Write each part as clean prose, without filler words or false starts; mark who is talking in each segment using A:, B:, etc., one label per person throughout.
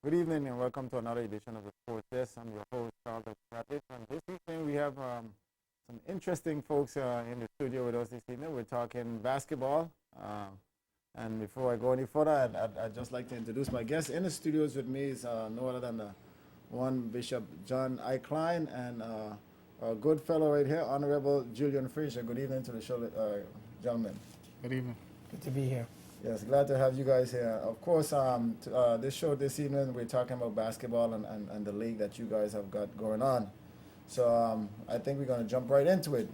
A: Good evening and welcome to another edition of the Sports Desk. I'm your host, Charles Pratis. And this evening we have some interesting folks in the studio with us this evening. We're talking basketball. And before I go any further, I'd just like to introduce my guest. In the studios with me is no other than one Bishop John I. Klein and a good fellow right here, Honorable Julian Frazier. Good evening to the show, gentlemen.
B: Good evening.
C: Good to be here.
A: Yes, glad to have you guys here. Of course, this show this evening, we're talking about basketball and the league that you guys have got going on. So I think we're going to jump right into it.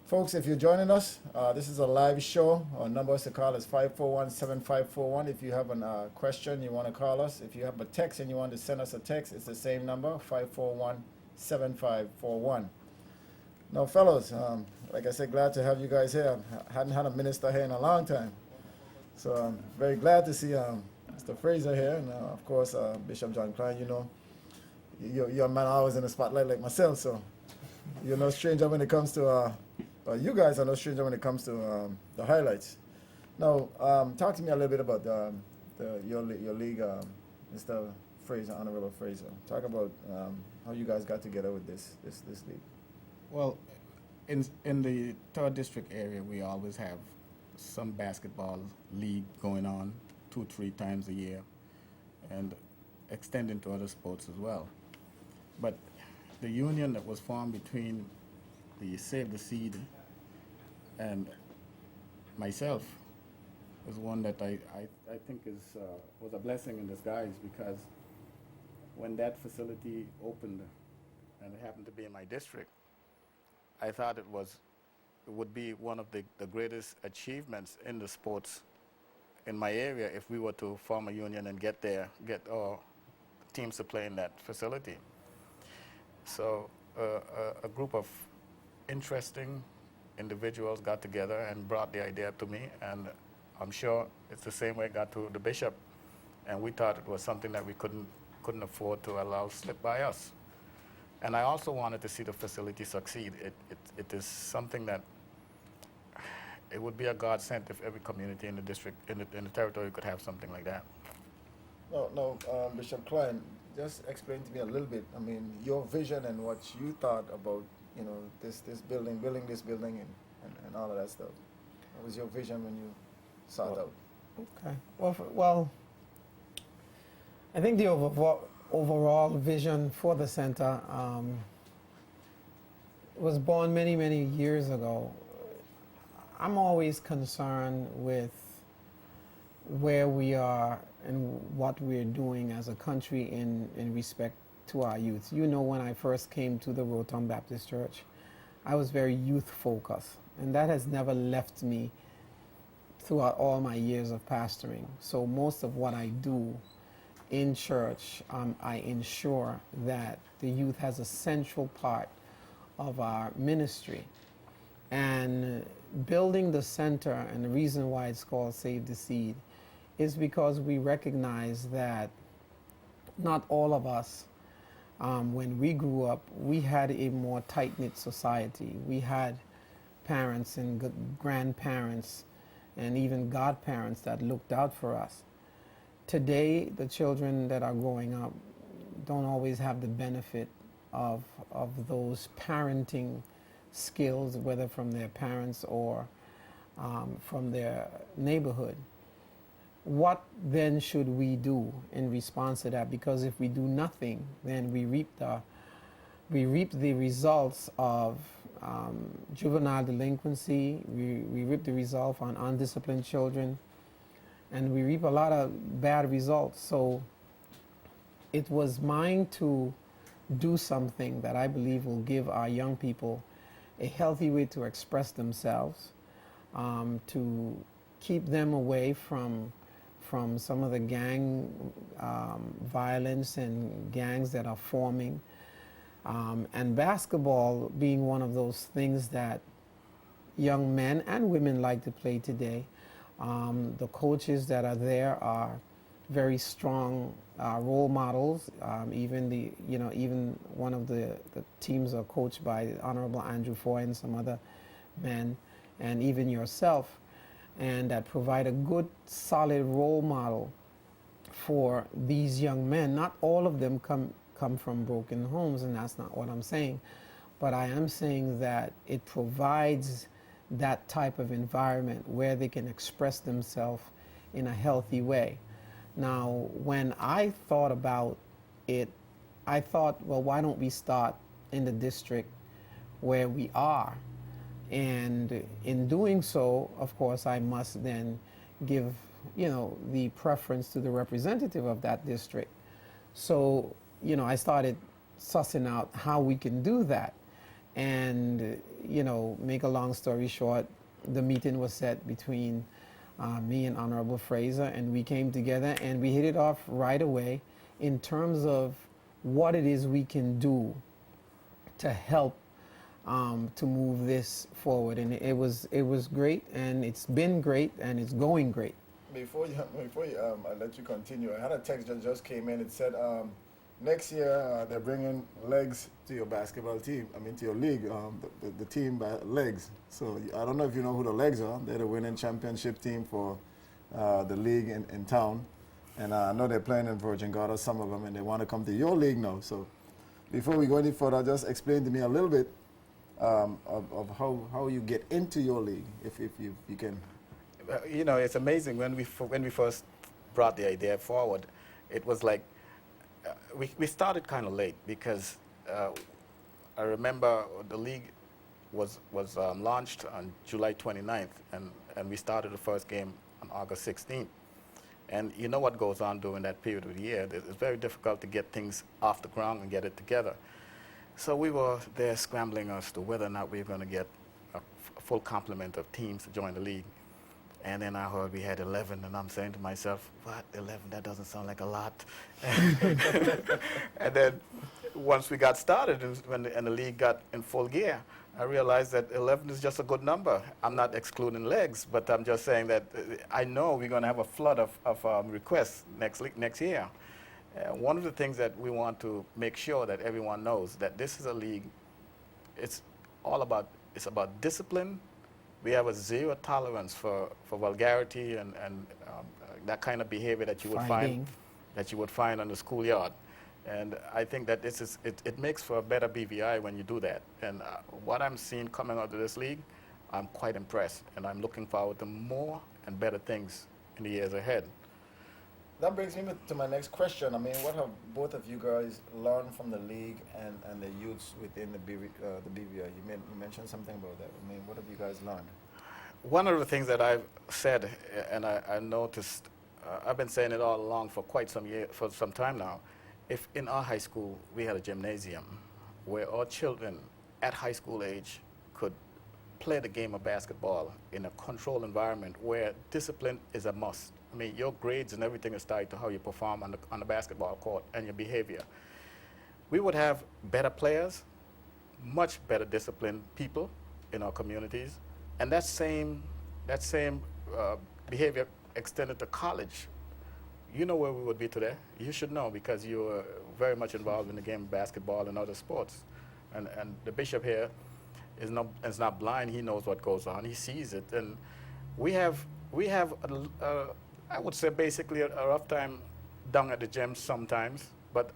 A: Folks, if you're joining us, this is a live show. Our numbers to call is 541-7541. If you have a question you want to call us. If you have a text and you want to send us a text, it's the same number, 541-7541. Now, fellows, like I said, glad to have you guys here. I hadn't had a minister here in a long time. So I'm very glad to see Mr. Frazier here, and of course, Bishop John Klein. You know, you're a man always in the spotlight like myself, so you're no stranger when it comes to, you guys are no stranger when it comes to the highlights. Now, talk to me a little bit about your league, Mr. Frazier, Honorable Frazier. Talk about how you guys got together with this league.
B: Well, in the 3rd District area, we always have some basketball league going on 2-3 times a year and extending to other sports as well. But the union that was formed between the Save the Seed and myself is one that I think was a blessing in disguise, because when that facility opened, and it happened to be in my district, I thought it would be one of the greatest achievements in the sports in my area if we were to form a union and get our teams to play in that facility. So a group of interesting individuals got together and brought the idea to me, and I'm sure it's the same way it got to the bishop, and we thought it was something that we couldn't afford to allow slip by us. And I also wanted to see the facility succeed. It is something that it would be a godsend if every community in the district, in the territory, could have something like that.
A: No, Bishop Klein, just explain to me a little bit. I mean, your vision and what you thought about, this building this building, and all of that stuff. What was your vision when you saw it out?
C: Okay. Well, I think the overall vision for the center was born many, many years ago. I'm always concerned with where we are and what we're doing as a country in respect to our youth. You know, when I first came to the Rotom Baptist Church, I was very youth focused, and that has never left me throughout all my years of pastoring. So most of what I do in church, I ensure that the youth has a central part of our ministry. And building the center, and the reason why it's called Save the Seed, is because we recognize that not all of us, when we grew up, we had a more tight-knit society. We had parents and grandparents and even godparents that looked out for us. Today, the children that are growing up don't always have the benefit of those parenting skills, whether from their parents or from their neighborhood. What then should we do in response to that? Because if we do nothing, then we reap the results of juvenile delinquency. We reap the result on undisciplined children, and we reap a lot of bad results. So it was mine to do something that I believe will give our young people a healthy way to express themselves, to keep them away from some of the gang violence and gangs that are forming. And basketball being one of those things that young men and women like to play today. The coaches that are there are very strong role models. Even one of the teams are coached by Honorable Andrew Foy and some other men, and even yourself, and that provide a good, solid role model for these young men. Not all of them come from broken homes, and that's not what I'm saying. But I am saying that it provides that type of environment where they can express themselves in a healthy way. Now, when I thought about it, I thought, well, why don't we start in the district where we are? And in doing so, of course, I must then give, the preference to the representative of that district. So, I started sussing out how we can do that. And, make a long story short, the meeting was set between me and Honorable Fraser, and we came together and we hit it off right away in terms of what it is we can do to help to move this forward. And it was great, and it's been great, and it's going great.
A: Before you I let you continue, I had a text that just came in. It said next year they're bringing legs to your basketball team. I mean, to your league, the team by legs. So I don't know if you know who the legs are. They're the winning championship team for the league in town. And I know they're playing in Virgin Gorda, some of them, and they want to come to your league now. So before we go any further, just explain to me a little bit of how you get into your league, if you can.
B: It's amazing when we first brought the idea forward. It was like we started kind of late because I remember the league was launched on July 29th, and we started the first game on August 16th. And you know what goes on during that period of the year. It's very difficult to get things off the ground and get it together. So we were there scrambling as to whether or not we were going to get a full complement of teams to join the league. And then I heard we had 11, and I'm saying to myself, what, 11? That doesn't sound like a lot. And then once we got started and the league got in full gear, I realized that 11 is just a good number. I'm not excluding legs, but I'm just saying that I know we're going to have a flood of requests next year. One of the things that we want to make sure that everyone knows that this is a league, it's about discipline. We have a zero tolerance for vulgarity and that kind of behavior that you would find on the schoolyard. And I think that it makes for a better BVI when you do that. And what I'm seeing coming out of this league, I'm quite impressed, and I'm looking forward to more and better things in the years ahead.
A: That brings me to my next question. I mean, what have both of you guys learned from the league and the youths within the BVI? You mentioned something about that. I mean, what have you guys learned?
B: One of the things that I've said, and I noticed, I've been saying it all along for for some time now. If in our high school we had a gymnasium where our children at high school age could play the game of basketball in a controlled environment where discipline is a must. I mean, your grades and everything is tied to how you perform on the basketball court and your behavior. We would have better players, much better disciplined people in our communities, and that same behavior extended to college. You know where we would be today. You should know because you are very much involved in the game of basketball and other sports. And the bishop here is not blind. He knows what goes on. He sees it. And we have I would say basically a rough time down at the gym sometimes, but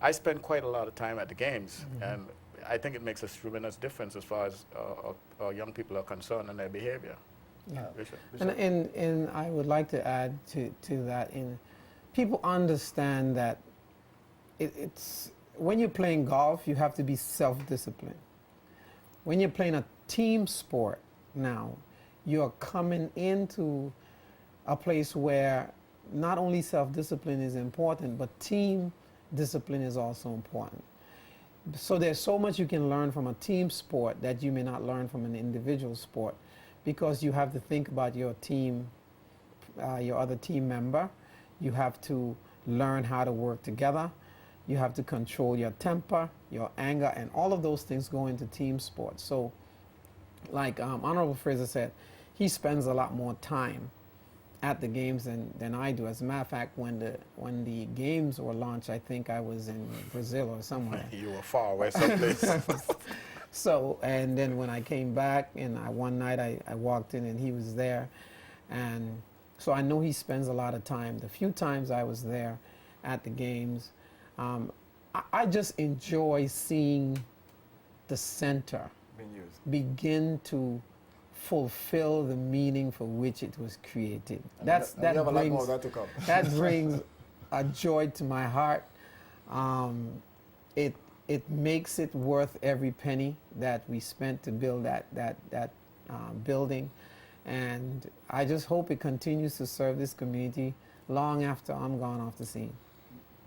B: I spend quite a lot of time at the games, and I think it makes a tremendous difference as far as our young people are concerned and their behavior.
C: Yeah.
B: Bishop.
C: And I would like to add to that, people understand that it's when you're playing golf, you have to be self-disciplined. When you're playing a team sport now, you're coming into a place where not only self-discipline is important, but team discipline is also important. So there's so much you can learn from a team sport that you may not learn from an individual sport, because you have to think about your team, your other team member. You have to learn how to work together. You have to control your temper, your anger, and all of those things go into team sports. So like Honorable Fraser said, he spends a lot more time at the games than I do. As a matter of fact, when the games were launched, I think I was in Brazil or somewhere.
B: You were far away someplace.
C: So, and then when I came back, and one night I walked in and he was there, and So I know he spends a lot of time. The few times I was there at the games, I just enjoy seeing the center
A: Being used.
C: begin to fulfill the meaning for which it was created.
A: And
C: That
A: we have a lot more
C: brings
A: of that to come.
C: that brings a joy to my heart. It makes it worth every penny that we spent to build that building, and I just hope it continues to serve this community long after I'm gone off the scene.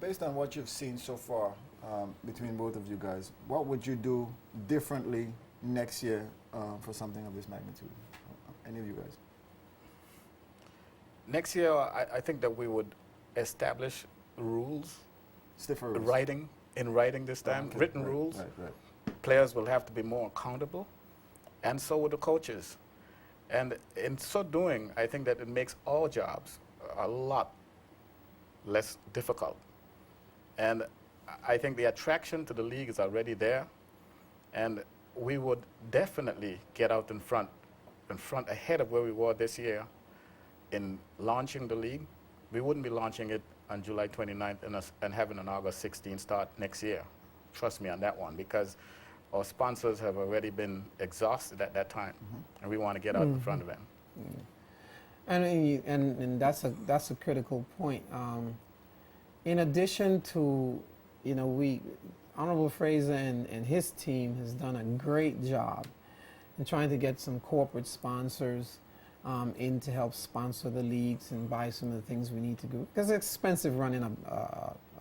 A: Based on what you've seen so far between both of you guys, what would you do differently next year for something of this magnitude? Any of you guys?
B: Next year, I think that we would establish rules,
A: Stiffer rules.
B: in writing this time,
A: Okay,
B: written
A: right,
B: rules.
A: Right.
B: Players will have to be more accountable, and so will the coaches. And in so doing, I think that it makes all jobs a lot less difficult. And I think the attraction to the league is already there, and we would definitely get out in front ahead of where we were this year in launching the league. We wouldn't be launching it on July 29th and having an August 16th start next year. Trust me on that one, because our sponsors have already been exhausted at that time, and we want to get out in front of them.
C: And that's a critical point. In addition to, Honorable Fraser and his team has done a great job in trying to get some corporate sponsors in to help sponsor the leagues and buy some of the things we need to do, because it's expensive running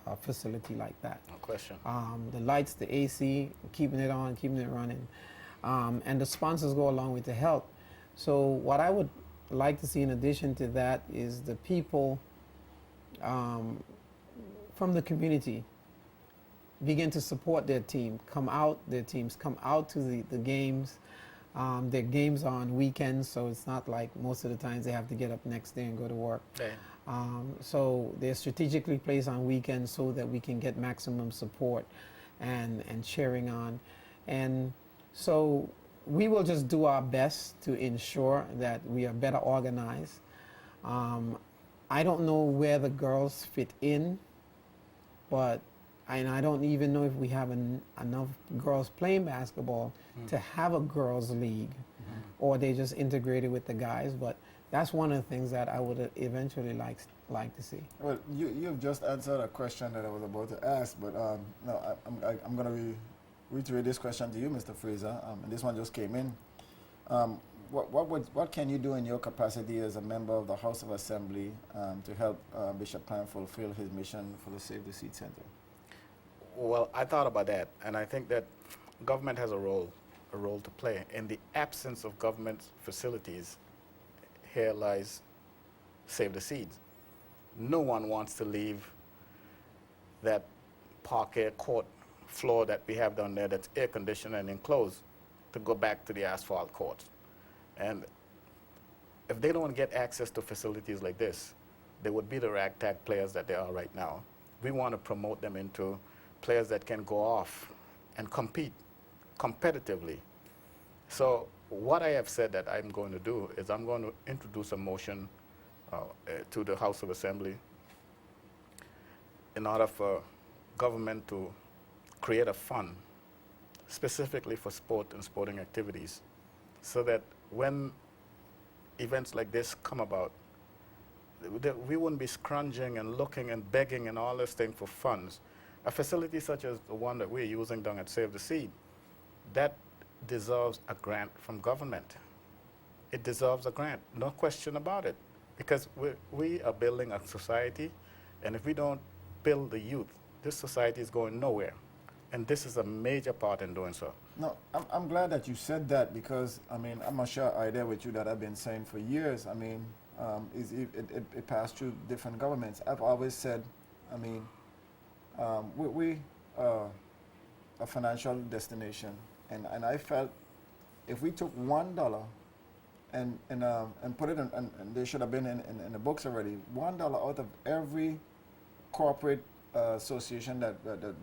C: a facility like that.
B: No question.
C: The lights, the AC, keeping it on, keeping it running, and the sponsors go along with the help. So what I would like to see in addition to that is the people from the community begin to support their team, their teams come out to the games. Their games are on weekends, so it's not like most of the times they have to get up next day and go to work.
B: Okay.
C: So they're strategically placed on weekends so that we can get maximum support and cheering on. And so we will just do our best to ensure that we are better organized. I don't know where the girls fit in, but I don't even know if we have enough girls playing basketball to have a girls' league, or they just integrated with the guys. But that's one of the things that I would eventually like to see.
A: Well, you've just answered a question that I was about to ask, but no, I'm going to reiterate this question to you, Mr. Fraser, and this one just came in. What can you do in your capacity as a member of the House of Assembly to help Bishop Cline fulfill his mission for the Save the Seed Center?
B: Well, I thought about that, and I think that government has a role to play. In the absence of government facilities, here lies Save the Seeds. No one wants to leave that parquet court floor that we have down there that's air conditioned and enclosed to go back to the asphalt courts. And if they don't get access to facilities like this, they would be the ragtag players that they are right now. We want to promote them into players that can go off and compete competitively. So what I have said that I'm going to do is I'm going to introduce a motion to the House of Assembly in order for government to create a fund specifically for sport and sporting activities, so that when events like this come about, we wouldn't be scrounging and looking and begging and all this thing for funds. A facility such as the one that we're using down at Save the Seed, that deserves a grant from government. It deserves a grant, no question about it, because we are building a society, and if we don't build the youth, this society is going nowhere, and this is a major part in doing so.
A: No, I'm glad that you said that, because, I mean, I'm going to share an idea with you that I've been saying for years. I mean, it passed through different governments. I've always said, I mean, we are a financial destination, and I felt if we took $1 and put it in, and they should have been in the books already, $1 out of every corporate association that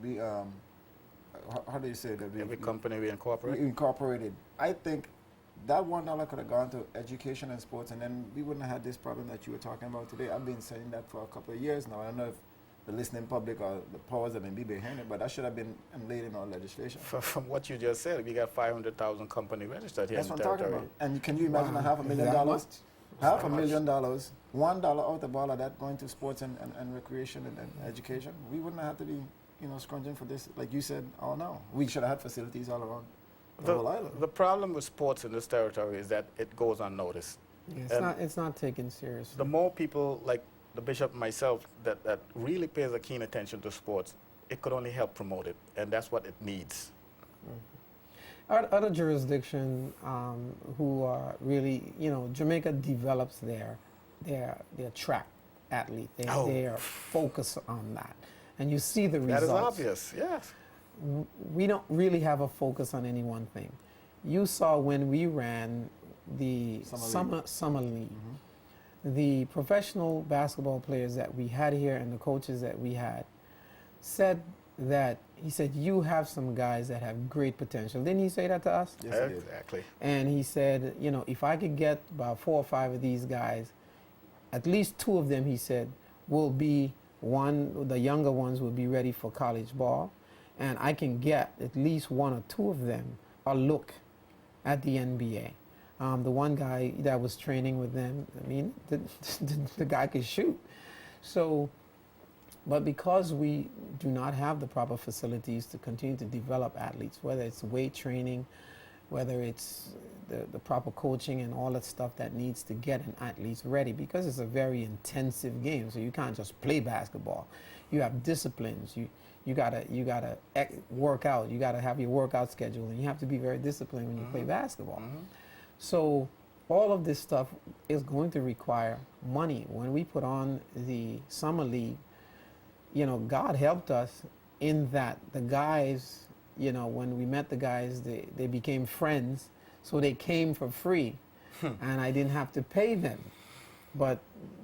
A: we, how do you say that?
B: Every company we incorporate?
A: We incorporated. I think that $1 could have gone to education and sports, and then we wouldn't have had this problem that you were talking about today. I've been saying that for a couple of years now. I don't know if the listening public or the powers that may be behind it, but that should have been laid in our legislation.
B: From what you just said, we got 500,000 company registered here
A: That's
B: in the
A: what I'm talking
B: territory.
A: about. And can you imagine a $500,000?
C: That much?
A: $500,000, $1 out of all of that going to sports and recreation and education. We wouldn't have to be, scrunging for this, like you said, all now. We should have had facilities all around the whole island.
B: The problem with sports in this territory is that it goes unnoticed.
C: Yeah, it's not taken seriously.
B: The more people like the bishop and myself that really pays a keen attention to sports, it could only help promote it, and that's what it needs.
C: Other jurisdictions who are really, Jamaica develops their track athlete. They are focused on that. And you see the results.
B: That is obvious, yes.
C: We don't really have a focus on any one thing. You saw when we ran the summer league, the professional basketball players that we had here and the coaches that we had said that, he said, you have some guys that have great potential. Didn't he say that to us?
A: Yes, he did.
B: Exactly.
C: And he said, if I could get about 4 or 5 of these guys, at least 2 of them, he said, will be the younger ones will be ready for college ball. And I can get at least 1 or 2 of them a look at the NBA. The one guy that was training with them, I mean, the guy could shoot. So, but because we do not have the proper facilities to continue to develop athletes, whether it's weight training, whether it's the proper coaching and all that stuff that needs to get an athlete ready, because it's a very intensive game. So you can't just play basketball. You have disciplines. You gotta work out. You gotta have your workout schedule, and you have to be very disciplined when you play basketball. So all of this stuff is going to require money. When we put on the summer league, God helped us in that the guys, when we met the guys, they became friends, so they came for free, and I didn't have to pay them. But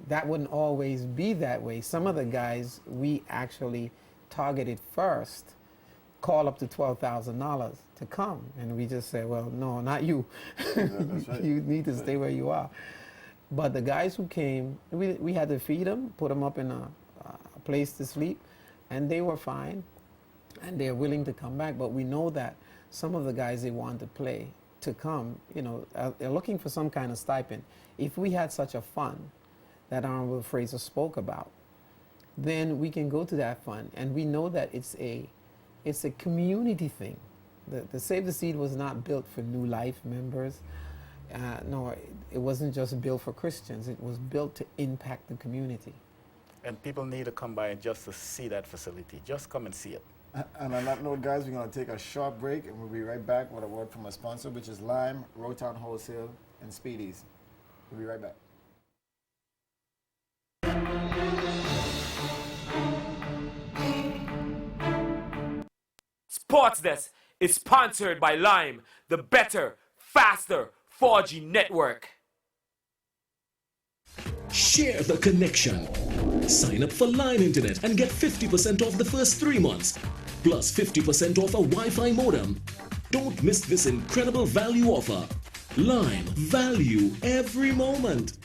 C: that wouldn't always be that way. Some of the guys we actually targeted first call up to $12,000 to come, and we just said, well, no, not you.
A: That's right.
C: You need to stay where you are. But the guys who came, we had to feed them, put them up in a place to sleep, and they were fine, and they're willing to come back. But we know that some of the guys they want to play to come, they're looking for some kind of stipend. If we had such a fund that Honorable Fraser spoke about, then we can go to that fund, and we know that it's a community thing. The Save the Seed was not built for New Life members. No, it wasn't just built for Christians. It was built to impact the community.
B: And people need to come by just to see that facility. Just come and see it.
A: And on that note, guys, we're going to take a short break, and we'll be right back with a word from our sponsor, which is Lime, Rotown Wholesale, and Speedies. We'll be right back.
D: Sports Desk is sponsored by Lime, the better, faster 4G network.
E: Share the connection. Sign up for Line Internet and get 50% off the first 3 months, plus 50% off a Wi-Fi modem. Don't miss this incredible value offer. Line, value every moment.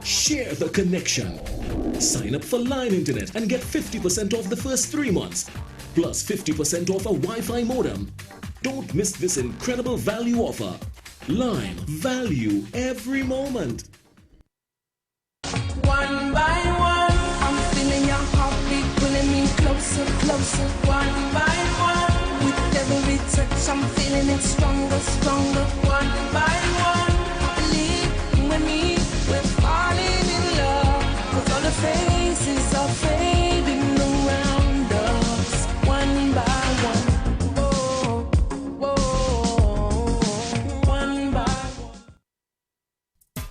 E: Share the connection. Sign up for Line Internet and get 50% off the first 3 months, plus 50% off a Wi-Fi modem. Don't miss this incredible value offer. Line, value every moment.
F: One by one, I'm feeling your heartbeat pulling me closer, closer. One by one, with every touch I'm feeling it stronger, stronger. One by one, I believe you and me, we're falling in love. 'Cause all the faces are fading around us. One by one, whoa, whoa, one by one.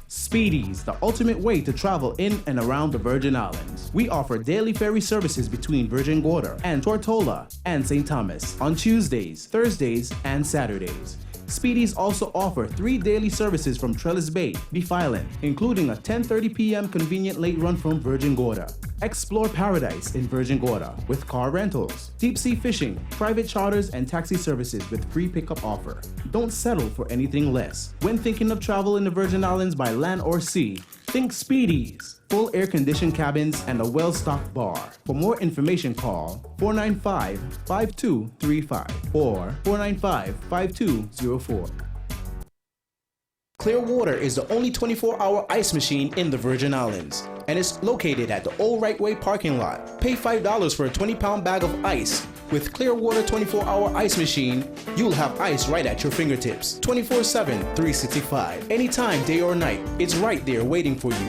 G: Speedies, the ultimate way to travel in and around the Virgin Islands. We offer daily ferry services between Virgin Gorda and Tortola and St. Thomas on Tuesdays, Thursdays, and Saturdays. Speedies also offer 3 daily services from Trellis Bay, Beef Island, including a 10:30 p.m. convenient late run from Virgin Gorda. Explore paradise in Virgin Gorda with car rentals, deep sea fishing, private charters, and taxi services with free pickup offer. Don't settle for anything less. When thinking of travel in the Virgin Islands by land or sea, think Speedies. Full air-conditioned cabins and a well-stocked bar. For more information, call 495-5235 or 495-5204. Clearwater is the only 24-hour ice machine in the Virgin Islands, and it's located at the Old Right Way parking lot. Pay $5 for a 20-pound bag of ice. With Clearwater 24-hour ice machine, you'll have ice right at your fingertips, 24/7, 365. Anytime, day or night, it's right there waiting for you.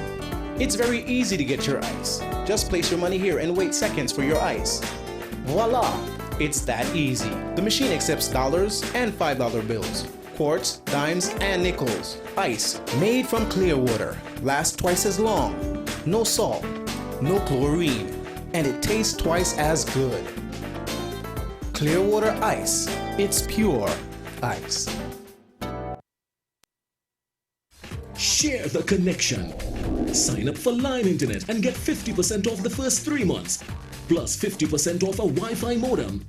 G: It's very easy to get your ice. Just place your money here and wait seconds for your ice. Voila! It's that easy. The machine accepts dollars and $5 bills, quarts, dimes, and nickels. Ice made from Clearwater lasts twice as long. No salt, no chlorine, and it tastes twice as good. Clearwater Ice. It's pure ice.
E: Share the connection. Sign up for Line Internet and get 50% off the first 3 months, plus 50% off a Wi-Fi modem.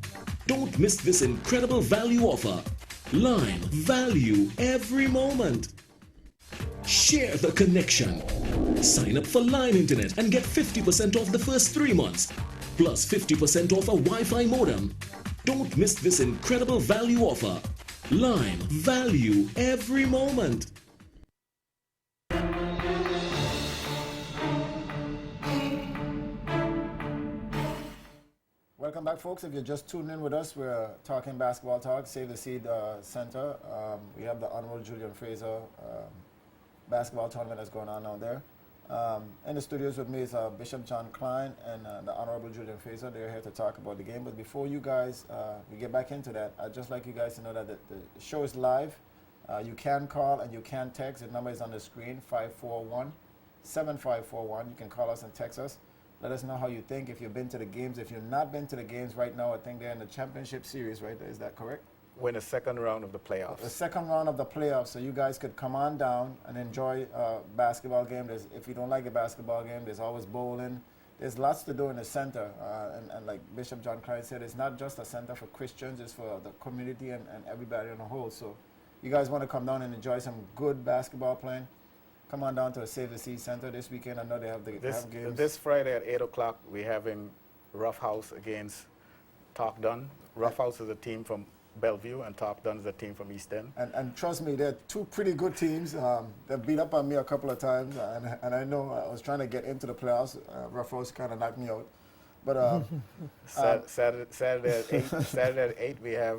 E: Don't miss this incredible value offer. Line, value every moment. Share the connection. Sign up for Line Internet and get 50% off the first 3 months, plus 50% off a Wi-Fi modem. Don't miss this incredible value offer. Line, value every moment.
A: Welcome back, folks. If you're just tuning in with us, we're talking basketball talk, Save the Seed Center. We have the Honorable Julian Fraser basketball tournament that's going on down there. In the studios with me is Bishop John Klein and the Honorable Julian Fraser. They're here to talk about the game. But before you guys, we get back into that, I'd just like you guys to know that the show is live. You can call and you can text. The number is on the screen, 541-7541. You can call us and text us. Let us know how you think, if you've been to the games. If you've not been to the games right now, I think they're in the championship series, right? Is that correct?
B: We're in the second round of the playoffs.
A: The second round of the playoffs, so you guys could come on down and enjoy basketball game. If you don't like a basketball game, there's always bowling. There's lots to do in the center. And like Bishop John Klein said, it's not just a center for Christians, it's for the community and everybody on the whole. So you guys want to come down and enjoy some good basketball playing? Come on down to the Save the Seed Center this weekend. I know they have games.
B: This Friday at 8 o'clock, we're having Rough House against Talk Done. Rough House is a team from Bellevue, and Talk Done is a team from East End.
A: And trust me, they're two pretty good teams. They've beat up on me a couple of times, and I know I was trying to get into the playoffs. Rough House kind of knocked me out. But
B: Saturday at 8, we have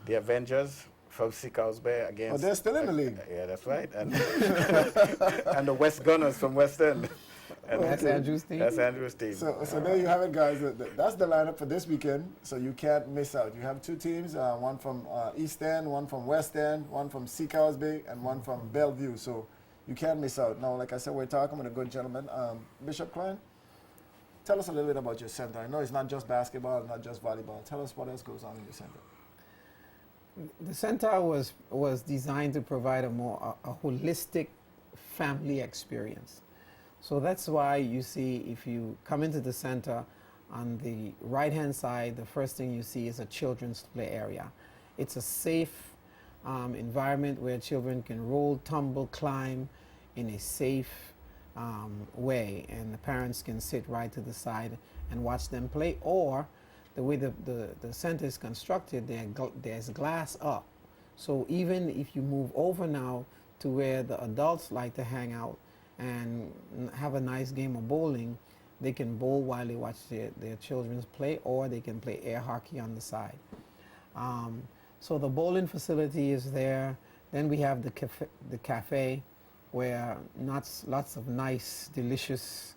B: the Avengers from Seacoast Bay against...
A: Oh, they're still in the league.
B: Yeah, that's right. And, and the West Gunners from West End. And
C: That's Andrew's team?
B: That's Andrew's team.
A: So there you have it, guys. That's the lineup for this weekend, so you can't miss out. You have two teams, one from East End, one from West End, one from Seacoast Bay, and one from Bellevue. So you can't miss out. Now, like I said, we're talking with a good gentleman. Bishop Klein, tell us a little bit about your center. I know it's not just basketball, not just volleyball. Tell us what else goes on in your center.
C: The center was designed to provide a holistic family experience. So that's why you see, if you come into the center, on the right-hand side, the first thing you see is a children's play area. It's a safe environment where children can roll, tumble, climb in a safe way, and the parents can sit right to the side and watch them play, or the way the center is constructed, there's glass up. So even if you move over now to where the adults like to hang out and have a nice game of bowling, they can bowl while they watch their children play, or they can play air hockey on the side. So the bowling facility is there. Then we have the cafe where lots of nice, delicious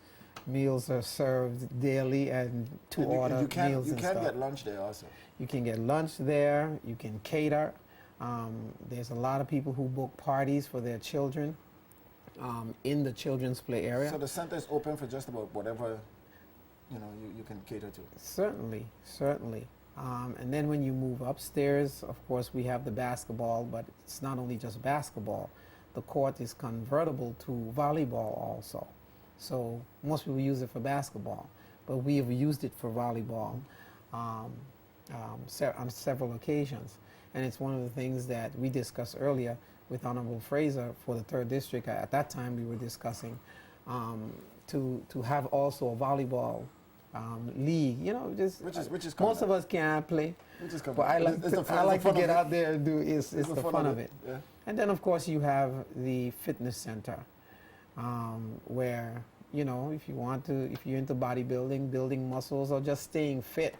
C: meals are served daily, and order meals and stuff.
A: You can get lunch there also.
C: You can get lunch there. You can cater. There's a lot of people who book parties for their children in the children's play area.
A: So the center is open for just about whatever you can cater to.
C: Certainly. And then when you move upstairs, of course, we have the basketball, but it's not only just basketball. The court is convertible to volleyball also. So most people use it for basketball, but we have used it for volleyball on several occasions. And it's one of the things that we discussed earlier with Honorable Fraser for the 3rd District. At that time, we were discussing to have also a volleyball league. You know, just
A: Which is
C: most
A: coming
C: of us can't play,
A: Which is coming
C: but I
A: up.
C: like
A: It's the fun-
C: I
A: it's the
C: like to
A: fun of
C: get
A: it.
C: out there and do. It's the fun of it.
A: Yeah.
C: And then, of course, you have the fitness center, where, you know, if you're into bodybuilding, building muscles, or just staying fit,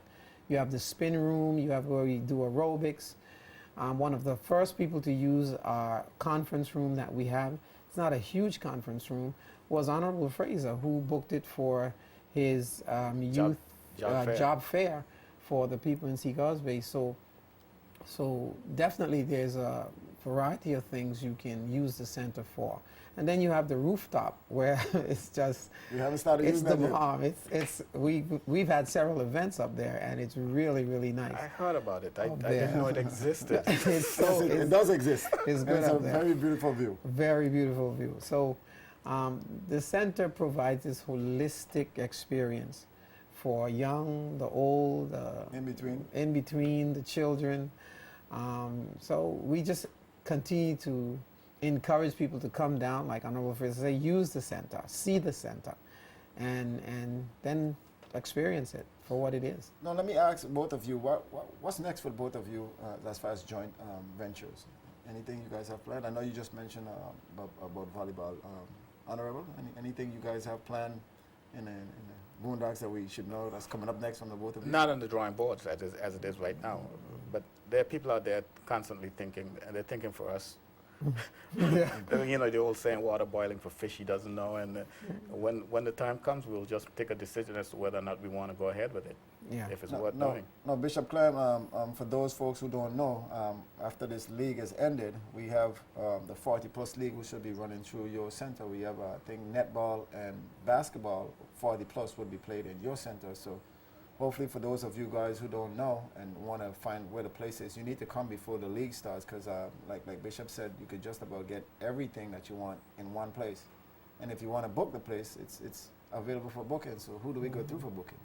C: you have the spin room, you have where we do aerobics. One of the first people to use our conference room that we have, it's not a huge conference room, was Honorable Fraser, who booked it for his youth job fair for the people in Seagalls Bay. So definitely there's a variety of things you can use the center for. And then you have the rooftop where it's just,
A: We haven't started
C: it's
A: using
C: the
A: that yet.
C: bomb. We've had several events up there, and it's really, really nice.
B: I heard about it. I
C: Up
B: didn't
C: there.
B: know it existed.
C: It's so,
A: Yes, it
C: it's
A: does exist.
C: it's
A: And
C: good
A: it's a
C: up there.
A: very beautiful view.
C: very beautiful view. So the center provides this holistic experience for young, the old,
A: In between.
C: the children. So we just continue to encourage people to come down, like Honorable Fraser say, use the center, see the center, and then experience it for what it is.
A: Now, let me ask both of you, what's next for both of you as far as joint ventures? Anything you guys have planned? I know you just mentioned about volleyball. Honorable, anything you guys have planned in the Boondocks that we should know that's coming up next from the both of you?
B: Not on the drawing boards as it is right now, but there are people out there constantly thinking, and they're thinking for us. You know, the old saying, water boiling for fish he doesn't know, and when the time comes, we'll just take a decision as to whether or not we want to go ahead with it,
C: Yeah.
B: if it's worth doing.
A: No, Bishop Clem, for those folks who don't know, after this league has ended, we have the 40-plus league which should be running through your center. We have, I think, netball and basketball, 40-plus would be played in your center. So hopefully for those of you guys who don't know and want to find where the place is, you need to come before the league starts because, like Bishop said, you could just about get everything that you want in one place. And if you want to book the place, it's available for booking. So who do we go through for booking?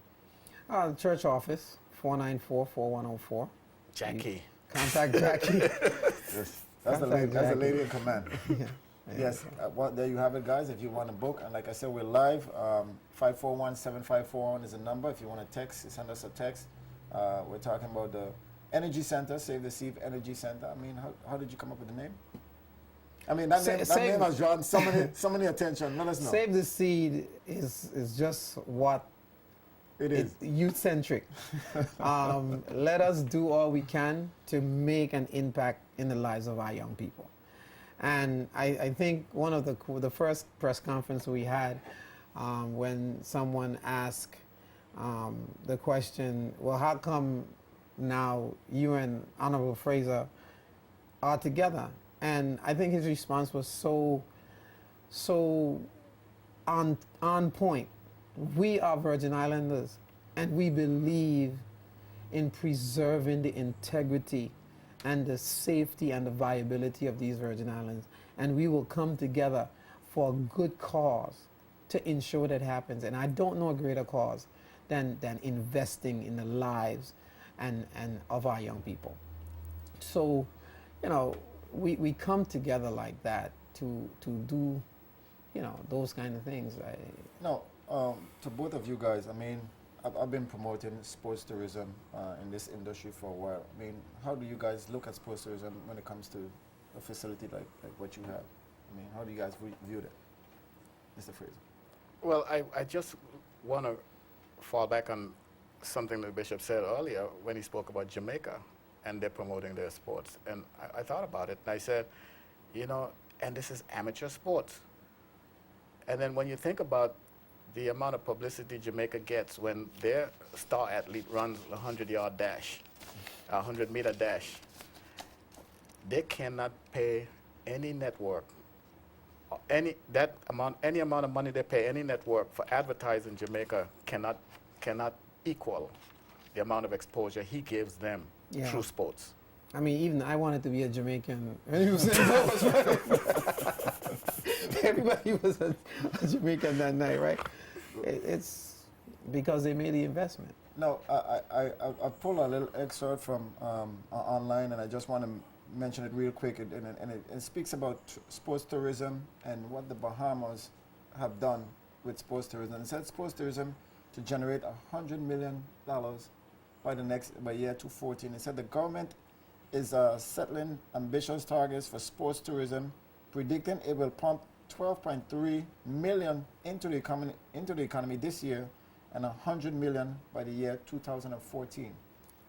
C: The church office, 494-4104.
B: Jackie.
C: Contact Jackie.
A: Yes, that's the lady,
C: Contact
A: lady in command.
C: Yeah.
A: Yes, there you have it, guys. If you want to book, and like I said, we're live. 541-7541 is the number. If you want to text, send us a text. We're talking about the Energy Center, Save the Seed Energy Center. I mean, how did you come up with the name? I mean, that name has drawn so many attention. Let us know.
C: Save the Seed is just what
A: It is.
C: it's youth-centric. Let us do all we can to make an impact in the lives of our young people. And I think one of the first press conference we had when someone asked the question, well, how come now you and Honorable Fraser are together? And I think his response was so on point. We are Virgin Islanders, and we believe in preserving the integrity and the safety and the viability of these Virgin Islands. And we will come together for a good cause to ensure that happens. And I don't know a greater cause than investing in the lives and of our young people. So, you know, we come together like that to do, you know, those kind of things.
A: No, to both of you guys, I mean, I've been promoting sports tourism in this industry for a while. I mean, how do you guys look at sports tourism when it comes to a facility like what you have? I mean, how do you guys view that, Mr. Fraser?
B: Well, I just want to fall back on something that Bishop said earlier when he spoke about Jamaica and they're promoting their sports. And I thought about it, and I said, you know, and this is amateur sports. And then when you think about the amount of publicity Jamaica gets when their star athlete runs a 100-yard dash, a 100-meter dash, they cannot pay any network, any amount of money they pay any network for advertising Jamaica cannot equal the amount of exposure he gives them
C: Yeah.
B: through sports.
C: I mean, even I wanted to be a Jamaican. And he was saying, "No, it's right." Everybody was a Jamaican that night, right? It's because they made the investment.
A: No, I pulled a little excerpt from online, and I just want to mention it real quick. It speaks about sports tourism and what the Bahamas have done with sports tourism. It said sports tourism to generate $100 million by year 2014. It said the government is settling ambitious targets for sports tourism, predicting it will pump 12.3 million into the economy this year, and 100 million by the year 2014.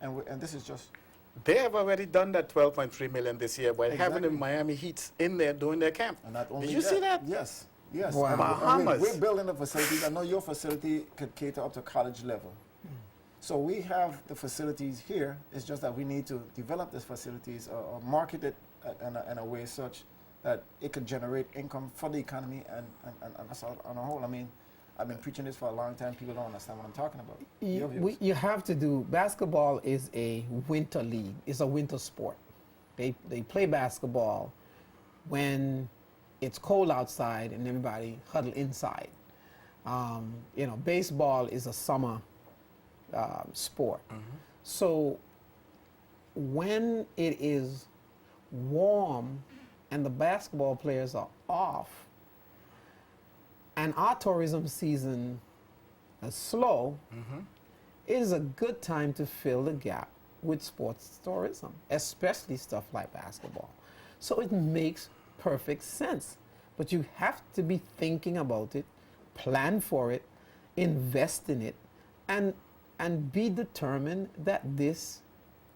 A: And this is just
B: They have already done that 12.3 million this year by having the
A: Exactly.
B: Miami Heat in there doing their camp.
A: and not only
B: Did you see that?
A: Yes, yes.
C: Wow.
A: And
B: Bahamas.
A: we're building the facilities. I know your facility could cater up to college level. So we have the facilities here. It's just that we need to develop these facilities or market it in a way such that it could generate income for the economy and us on a whole. I mean, I've been preaching this for a long time. People don't understand what I'm talking about. Your views?
C: You have to do, basketball is a winter league. It's a winter sport. They play basketball when it's cold outside and everybody huddle inside. Baseball is a summer sport. So when it is warm and the basketball players are off, and our tourism season is slow, it is a good time to fill the gap with sports tourism, especially stuff like basketball. So it makes perfect sense. But you have to be thinking about it, plan for it, invest in it, and be determined that this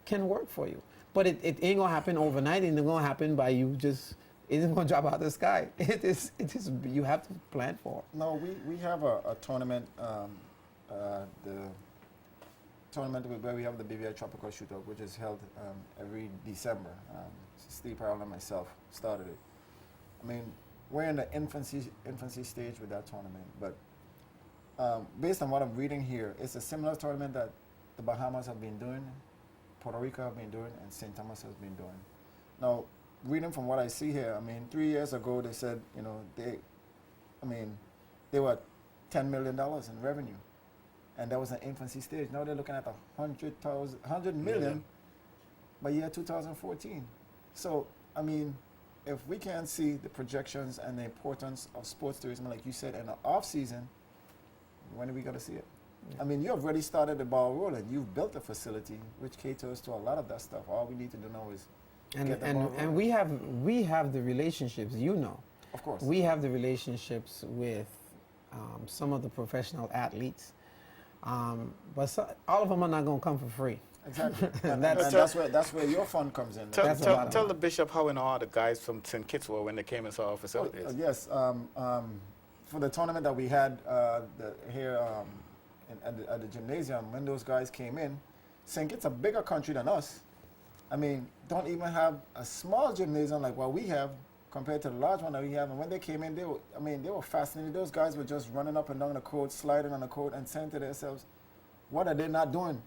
C: can work for you. But it ain't gonna happen overnight. It ain't gonna happen by you just, it isn't gonna drop out of the sky. It is, you have to plan for it.
A: No, we have a tournament, the tournament where we have the BVI Tropical Shootout, which is held every December. Steve Powell and myself started it. I mean, we're in the infancy stage with that tournament, but based on what I'm reading here, it's a similar tournament that the Bahamas have been doing, Puerto Rico have been doing, and St. Thomas has been doing. Now, reading from what I see here, I mean, 3 years ago they said, they were $10 million in revenue, and that was an infancy stage. Now they're looking at 100 million by year 2014. So, I mean, if we can see the projections and the importance of sports tourism, like you said, in the off season, when are we going to see it? I mean, you have already started the ball rolling. You've built a facility which caters to a lot of that stuff. All we need to do now is get the ball rolling.
C: And we have the relationships,
A: Of course.
C: We have the relationships with some of the professional athletes, but all of them are not going to come for free.
A: Exactly. And
C: That's-
A: that's where your fund comes in.
B: Tell,
C: That's a
B: tell,
C: lot of
B: tell
C: money.
B: the bishop how in all the guys from St. Kitts were when they came and saw our facilities.
A: Yes. For the tournament that we had here at the gymnasium, when those guys came in, St. Kitts a bigger country than us. I mean, don't even have a small gymnasium like what we have compared to the large one that we have. And when they came in, they were fascinated. Those guys were just running up and down the court, sliding on the court, and saying to themselves, "What are they not doing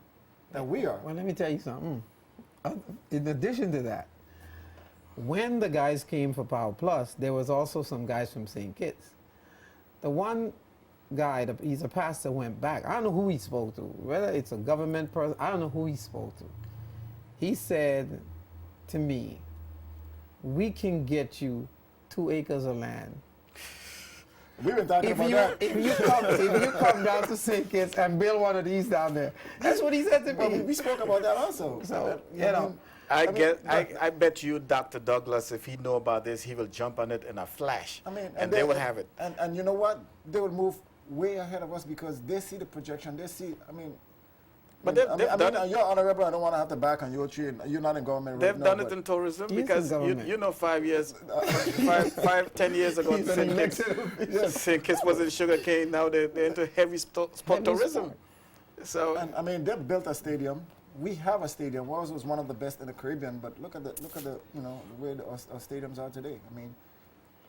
A: that we are?"
C: Well, let me tell you something. In addition to that, when the guys came for Power Plus, there was also some guys from St. Kitts. The one guy, he's a pastor, went back. I don't know who he spoke to, whether it's a government person, I don't know who he spoke to. He said to me, "We can get you 2 acres of land.
A: We've been talking about that.
C: If you come down to St. Kitts and build one of these down there." That's what he said to
A: But
C: me.
A: we spoke about that also.
C: So,
B: I bet you, Dr. Douglas, if he know about this, he will jump on it in a flash. And they would have it.
A: And you know what? They will move way ahead of us because they see the projection. They see.
B: But they've done it.
A: You're honorable. I don't want to have to back on your tree. You're not in government.
B: They've
A: right now,
B: done
A: but
B: it in tourism
C: He is in
B: because
C: government.
B: 5 years, 10 years ago,
C: He's an elected official.
B: St. Kitts was in sugarcane. Now they're into heavy sport
C: Heavy
B: tourism.
C: sport.
B: So
A: And they built a stadium. We have a stadium. Ours was one of the best in the Caribbean. But look at the the way our stadiums are today.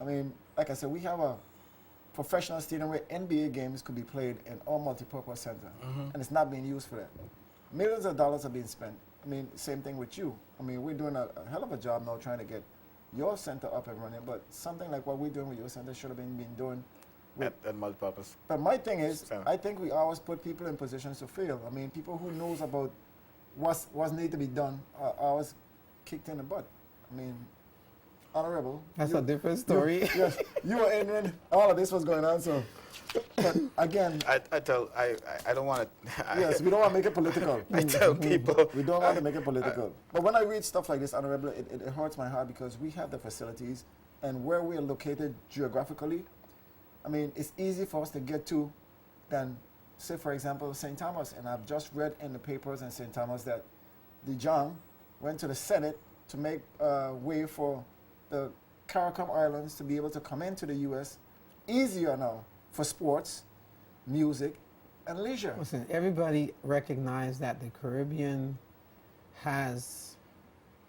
A: I mean, like I said, we have a professional stadium where NBA games could be played in all multi-purpose center, and it's not being used for that. millions of dollars are being spent. I mean, same thing with you. I mean, we're doing a hell of a job now trying to get your center up and running, but something like what we're doing with your center should have been doing with.
B: At multipurpose.
A: But my thing is,
B: Center.
A: I think we always put people in positions to fail. I mean, people who knows about what's need to be done are always kicked in the butt. I mean, Honorable.
C: That's
A: you-
C: a different story.
A: Yes, you were in when all of this was going on, so. But again,
B: I don't want to.
A: yes, we don't want to make it political.
B: I tell people.
A: We don't want to make it political. But when I read stuff like this, Honorable, it hurts my heart because we have the facilities and where we are located geographically, I mean, it's easy for us to get to than, say, for example, St. Thomas. And I've just read in the papers in St. Thomas that the John went to the Senate to make way for the CARICOM Islands to be able to come into the U.S. easier now for sports, music, and leisure.
C: Listen, everybody recognizes that the Caribbean has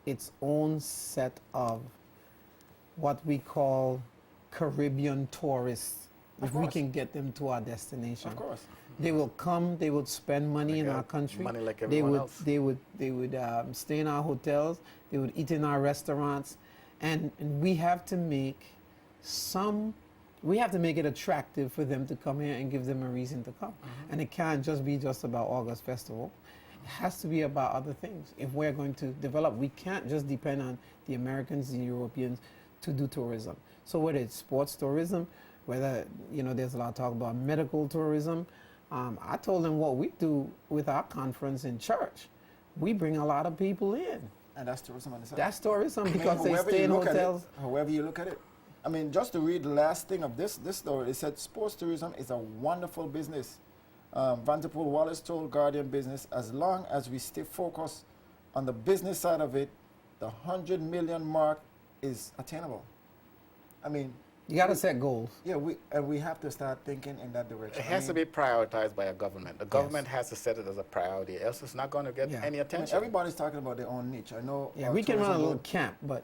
C: its own set of what we call Caribbean tourists, if we
A: course.
C: can get them to our destination.
A: Of course.
C: They will come, they would spend money in
B: Like,
C: our country.
B: money like
C: they
B: everyone
C: would,
B: else.
C: They would stay in our hotels, they would eat in our restaurants, and we have to make it attractive for them to come here and give them a reason to come. And it can't just be just about August Festival. It has to be about other things. If we're going to develop, we can't just depend on the Americans, the Europeans to do tourism. So whether it's sports tourism, whether, there's a lot of talk about medical tourism, I told them what we do with our conference in church. We bring a lot of people in.
A: And that's tourism on the side.
C: That's tourism
A: I mean,
C: because they
A: however
C: stay
A: you
C: in
A: look at it,
C: hotels.
A: however you look at it. I mean, just to read the last thing of this story, it said sports tourism is a wonderful business. Vanderpool Wallace told Guardian Business, as long as we stay focused on the business side of it, the 100 million mark is attainable. I mean,
C: You got to set goals.
A: yeah, we have to start thinking in that direction.
B: It has to be prioritized by a government. The government has to set it as a priority, else it's not going to get
C: Yeah.
B: any
A: I mean,
B: attention.
A: everybody's talking about their own niche. I know.
C: Yeah, we can run a
A: tourism
C: little
A: board-
C: camp, but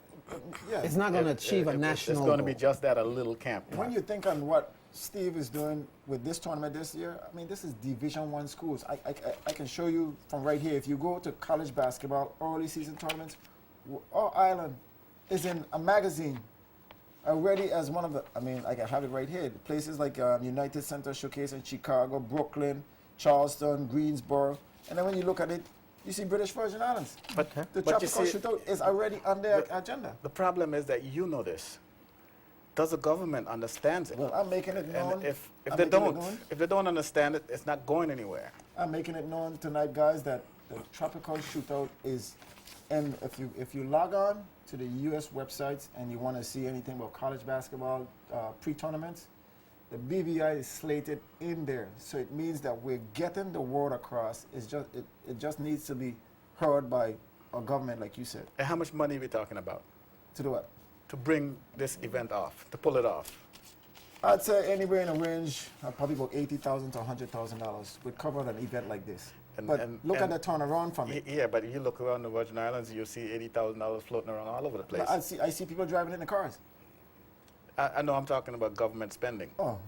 A: Yeah.
C: it's not going to achieve a national
B: It's going to be
C: goal.
B: just that, a little camp.
A: When you think on what Steve is doing with this tournament this year, I mean, this is Division I schools. I can show you from right here. If you go to college basketball, early season tournaments, our island is in a magazine already as one of the, I mean, I can have it right here. Places like United Center Showcase in Chicago, Brooklyn, Charleston, Greensboro. And then when you look at it, you see British Virgin Islands.
B: But,
A: The
B: but you
A: tropical
B: see,
A: shootout is already on their agenda.
B: the problem is that you know this. Does the government understand it?
A: Well, I'm making it known.
B: And if
A: I'm
B: they
A: making it
B: don't,
A: known.
B: if they don't understand it, it's not going anywhere.
A: I'm making it known tonight, guys, that the tropical shootout is, and if you log on to the U.S. websites and you want to see anything about college basketball pre-tournaments, the BVI is slated in there. So it means that we're getting the word across. It's just it just needs to be heard by a government, like you said.
B: And how much money are we talking about
A: To do what?
B: to bring this event off, to pull it off?
A: I'd say anywhere in a range of probably about $80,000 to $100,000 would cover an event like this. But look at the turnaround from it.
B: Yeah, but you look around the Virgin Islands, you see $80,000 floating around all over the place.
A: I see people driving in the cars.
B: I know I'm talking about government spending.
A: Oh,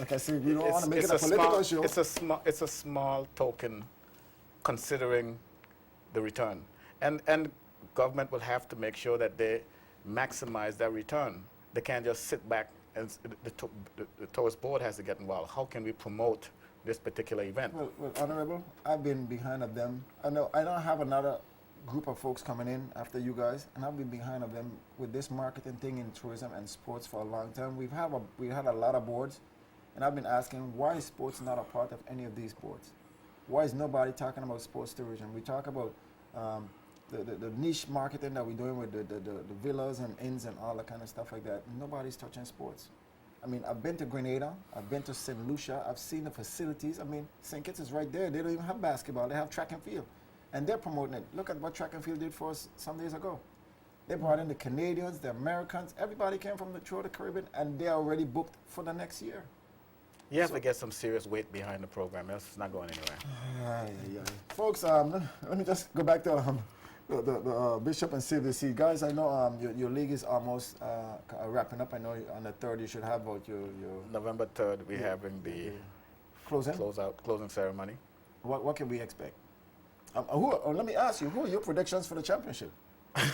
A: like I said, we don't want to make it a
B: It's
A: political
B: small,
A: show.
B: It's a small token, considering the return, and government will have to make sure that they maximize that return. They can't just sit back and the tourist board has to get involved. How can we promote this particular event?
A: Well, Honorable, I've been behind of them. I know I don't have another group of folks coming in after you guys, and I've been behind of them with this marketing thing in tourism and sports for a long time. We had a lot of boards, and I've been asking, why is sports not a part of any of these boards? Why is nobody talking about sports tourism? We talk about the niche marketing that we're doing with the villas and inns and all that kind of stuff like that. Nobody's touching sports. I mean, I've been to Grenada, I've been to St. Lucia, I've seen the facilities. I mean, St. Kitts is right there. They don't even have basketball, they have track and field. And they're promoting it. Look at what track and field did for us some days ago. They brought in the Canadians, the Americans, everybody came from throughout the Caribbean, and they're already booked for the next year.
B: You have to get some serious weight behind the program, else it's not going anywhere.
A: Folks, let me just go back to the Bishop and Save the Sea. Guys, I know your league is almost wrapping up. I know on the 3rd you should have about your
B: November 3rd, we're having the
A: closing.
B: closing ceremony.
A: What can we expect? Let me ask you, who are your predictions for the championship?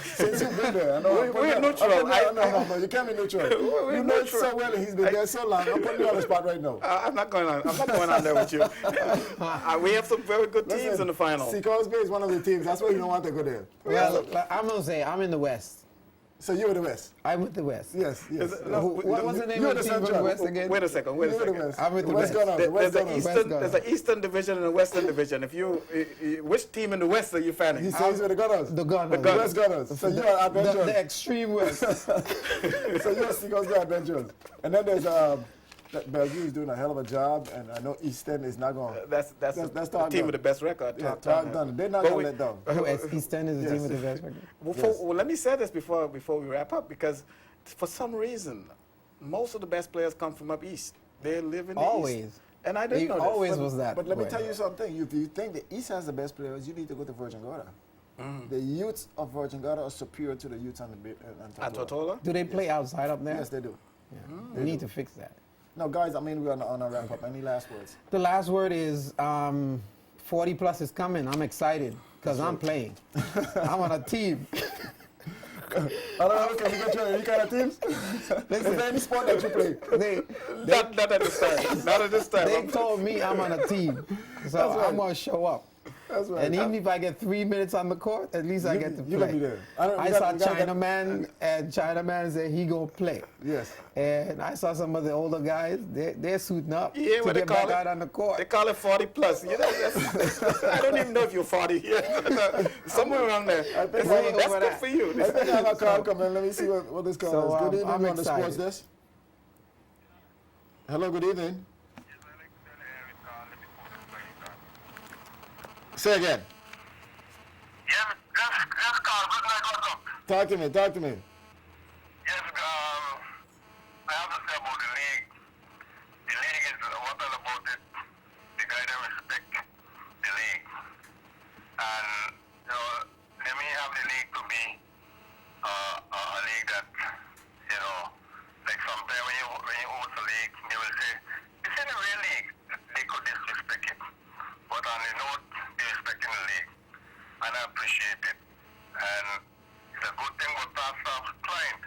A: Since you've been there, I know.
B: We're neutral.
A: No, you can't be neutral. You know it so well, and he's been there so long. I'm putting you on the spot right now.
B: I'm not going on there with you. We have some very good teams in the final.
A: Seacoast Bay is one of the teams. That's why you don't want to go there.
C: Well, I'm gonna say I'm in the West.
A: So you're the West.
C: I'm with the West.
A: Yes.
C: What was the name
A: You're
C: of the
A: the
C: team from the
A: Central.
C: West again?
B: Wait a second.
A: You're the West.
C: I'm with the
A: West
C: West.
A: Gunners. The West Gunners.
C: Gunners.
B: There's an Eastern Division and a Western Division. If which team in the West are you fanning?
A: He says with the Gunners.
C: The Gunners.
A: The West Gunners. So you're adventurous.
C: The extreme West.
A: So you're Seacoast Bay adventurous. And then there's Bellevue is doing a hell of a job, and I know Eastern is not going.
B: That's
A: That's
B: the
A: Todd
B: team
A: Dunn.
B: with the best record.
A: Yeah,
B: Todd
A: Todd Dunn. They're not
B: But
A: going
B: we-
A: to let down.
C: Eastern is the team with the best record.
B: Well, let me say this before we wrap up, because for some reason, most of the best players come from up east. They live in the
C: Always.
B: east. And I didn't
C: It
B: know this.
C: always was that.
A: But let me
C: way.
A: tell you something. If you think the East has the best players, you need to go to Virgin Gorda. The youths of Virgin Gorda are superior to the youths on
B: At
A: Tortola.
B: Tortola?
C: Do they play outside up there?
A: Yes, they do.
C: Yeah. We need to fix that.
A: Now, guys, I mean, we're on a wrap up. Any last words?
C: The last word is 40 plus is coming. I'm excited because I'm playing. I'm on a team.
A: I don't know, can you get you any kind of teams? Is there any sport that you play?
B: Not at this time. Not at this time.
C: They told me I'm on a team, so
A: right.
C: I'm gonna show up.
A: That's right.
C: And even if I get 3 minutes on the court, at least I
A: You-
C: get to
A: you
C: play.
A: gonna be there.
C: I
A: We
C: saw
A: gotta get-
C: Chinaman, and Chinaman said he gonna play.
A: Yes.
C: And I saw some of the older guys, they're suiting up
B: Yeah,
C: to
B: what they
C: get
B: call
C: back
B: it?
C: out on the court.
B: They call it 40 plus. You know, I don't even know if you're 40 yet. Somewhere around there.
A: think
B: That's
C: way
B: that's
C: over
B: good
C: that.
B: for you.
A: I think I have a call coming. Let me see what this call
C: So,
A: is. Good evening,
C: I'm
A: you're on the sports
C: excited.
A: desk. Hello, good evening. Say again.
H: Yes, Carl. Good night, what's up?
A: Talk to me.
H: Yes, I have to say about the league. The league is what all about it. The guy that respect the league. And, let me have the league to be a league that, like sometimes when you host a league, you will say, this is a real league. They could disrespect it. But on the note, be respecting the league. And I appreciate it. And it's a good thing with Pastor Klein.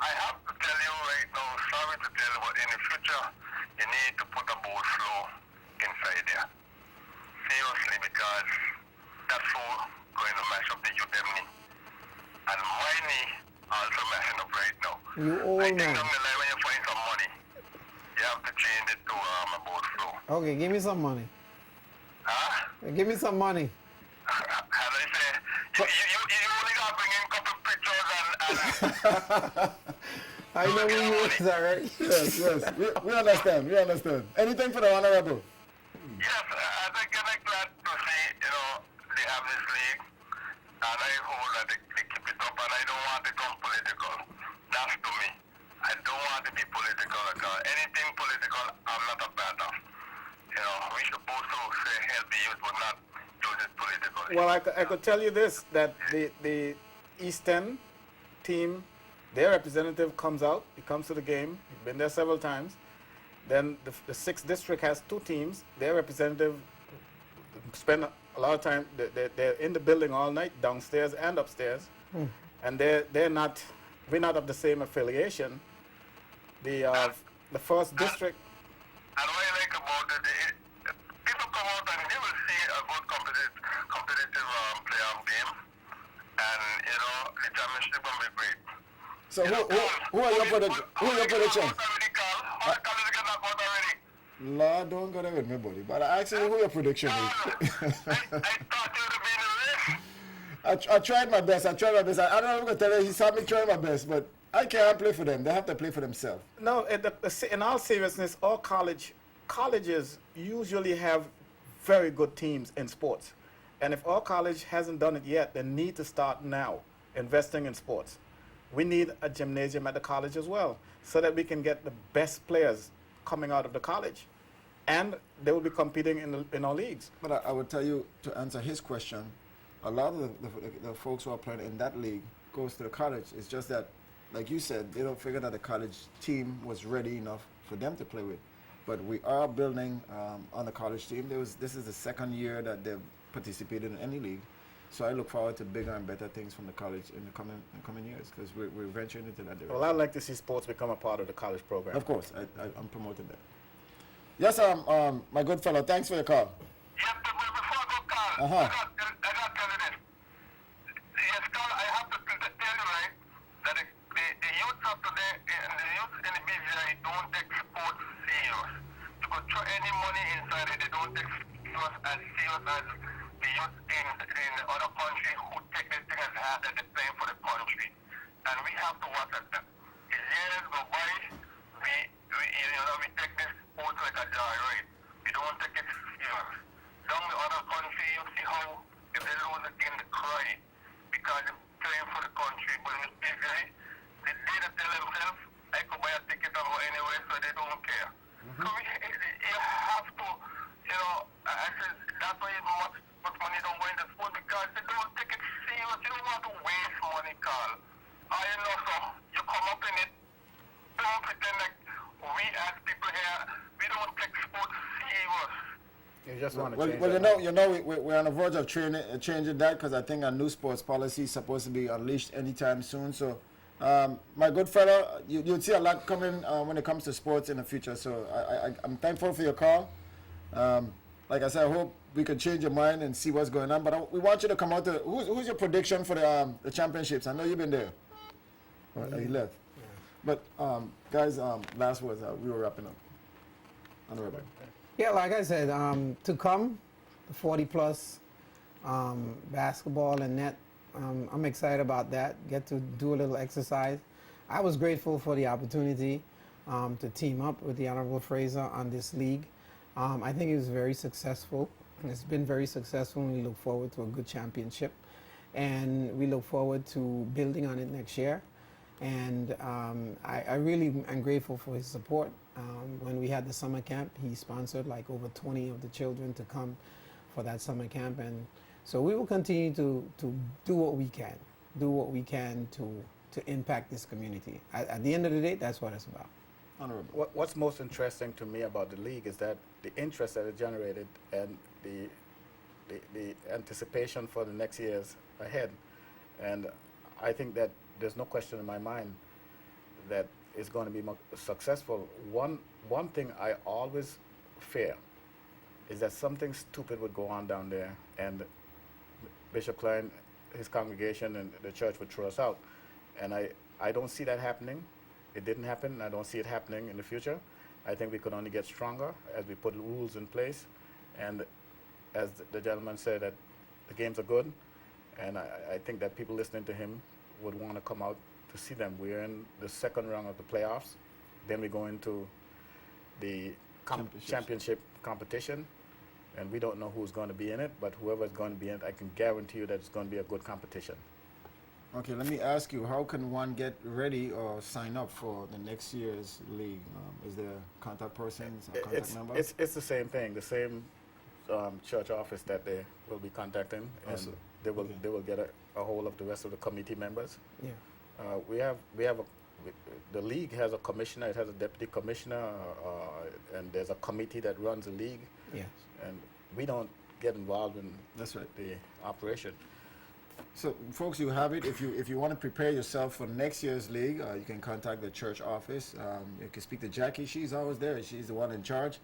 H: I have to tell you right now, sorry to tell you, but in the future, you need to put a boat flow inside there. Seriously, because that's all going to mash up the youth them knee. And my knee also mashing up right now.
C: You old
H: I think
C: man.
H: down the line when you find some money, you have to change it to a boat flow.
C: Okay, give me some money.
H: Huh?
C: Give me some money.
H: As I say, you only got to bring in a couple pictures and
C: I know we use already.
A: Yes. We understand. Anything for the honorable?
H: yes, I think I'm glad to see, they have this league, and I hope that they keep it up, and I don't want to become political. That's to me. I don't want to be political at all. Anything political, I'm not a part of. We're supposed to say help the youth, but not use it politically.
B: Well, I could tell you this, that the Eastern team, their representative comes out, he comes to the game, he's been there several times. Then the 6th district has 2 teams, their representative spend a lot of time, they're in the building all night, downstairs and upstairs. And we're not of the same affiliation. The 1st district,
H: And what I like about it, people come out and they will see a good competitive playoff game. And, the championship will be great.
A: So who are your predictions?
H: How the college get knocked out already?
A: Lord, don't go there with me, buddy. But I actually, who your prediction is?
H: I thought you would be in the race.
A: I tried my best. I don't know if I'm going to tell you, he saw me trying my best, but I can't play for them. They have to play for themselves.
B: no, in all seriousness, all colleges usually have very good teams in sports. And if our college hasn't done it yet, they need to start now investing in sports. We need a gymnasium at the college as well, so that we can get the best players coming out of the college. And they will be competing in our leagues.
A: But I would tell you, to answer his question, a lot of the folks who are playing in that league goes to the college. It's just that, like you said, they don't figure that the college team was ready enough for them to play with. But we are building on the college team. This is the 2nd year that they've participated in any league. So I look forward to bigger and better things from the college in the coming years, because we're venturing into that direction.
B: Well, I'd like to see sports become a part of the college program.
A: Of course, I'm promoting that. Yes, my good fellow, thanks for your call.
H: Yes, but before I go, Carl,
A: Uh-huh.
H: I got to tell you this. Yes, Carl, I have to tell you, right, that the youth of today, and the youth in the BVI don't take sports serious. You could throw any money inside it, they don't take sports as serious as the youth in other countries who take this thing as hard that they're playing for the country. And we have to watch that. As years go by, we take this sports like a joy, right? We don't take it serious. Down the other country, you see how if they lose a game, they cry because they're playing for the country. But in the PGA, they tell themselves, I could buy a ticket and go anywhere, so they don't care. So you have to, I said, that's why much money don't go in the sport, because they don't take it serious. You don't want to waste money, Carl. So you come up in it, don't pretend like we as people here, we don't take sports serious.
B: You just want to
A: Well,
B: change
A: well,
B: that.
A: we're on the verge of changing that, because I think a new sports policy is supposed to be unleashed anytime soon. So, my good fellow, you'll see a lot coming when it comes to sports in the future. So I'm thankful for your call. Like I said, I hope we can change your mind and see what's going on. But we want you to come out to, who's your prediction for the championships? I know you've been there. He left. But guys, last words. We were wrapping up. Honorable.
C: Yeah, like I said, to come, the 40-plus basketball and net, I'm excited about that. Get to do a little exercise. I was grateful for the opportunity to team up with the Honorable Fraser on this league. I think it was very successful. It's been very successful, and we look forward to a good championship. And we look forward to building on it next year. And I really am grateful for his support. When we had the summer camp, he sponsored like over 20 of the children to come for that summer camp. And so we will continue to do what we can, to impact this community. At the end of the day, that's what it's about.
A: Honorable.
B: What's most interesting to me about the league is that the interest that it generated and the anticipation for the next years ahead. And I think that there's no question in my mind that it's going to be successful. One thing I always fear is that something stupid would go on down there, and Bishop Klein, his congregation, and the church would throw us out. And I don't see that happening. It didn't happen, and I don't see it happening in the future. I think we could only get stronger as we put rules in place. And as the gentleman said, that the games are good, and I think that people listening to him would want to come out to see them. We're in the second round of the playoffs. Then we go into the championship competition, and we don't know who's going to be in it, but whoever's going to be in it, I can guarantee you that it's going to be a good competition.
A: Okay, let me ask you, how can one get ready or sign up for the next year's league? Is there contact persons or contact number?
B: It's the same thing, the same church office that they will be contacting, and
A: Awesome.
B: they will
A: Okay.
B: they will get a hold of the rest of the committee members.
C: Yeah.
B: The league has a commissioner, it has a deputy commissioner, and there's a committee that runs the league,
C: Yes.
B: and we don't get involved in
A: That's right.
B: the operation.
A: So, folks, you have it. If you want to prepare yourself for next year's league, you can contact the church office. You can speak to Jackie. She's always there. She's the one in charge.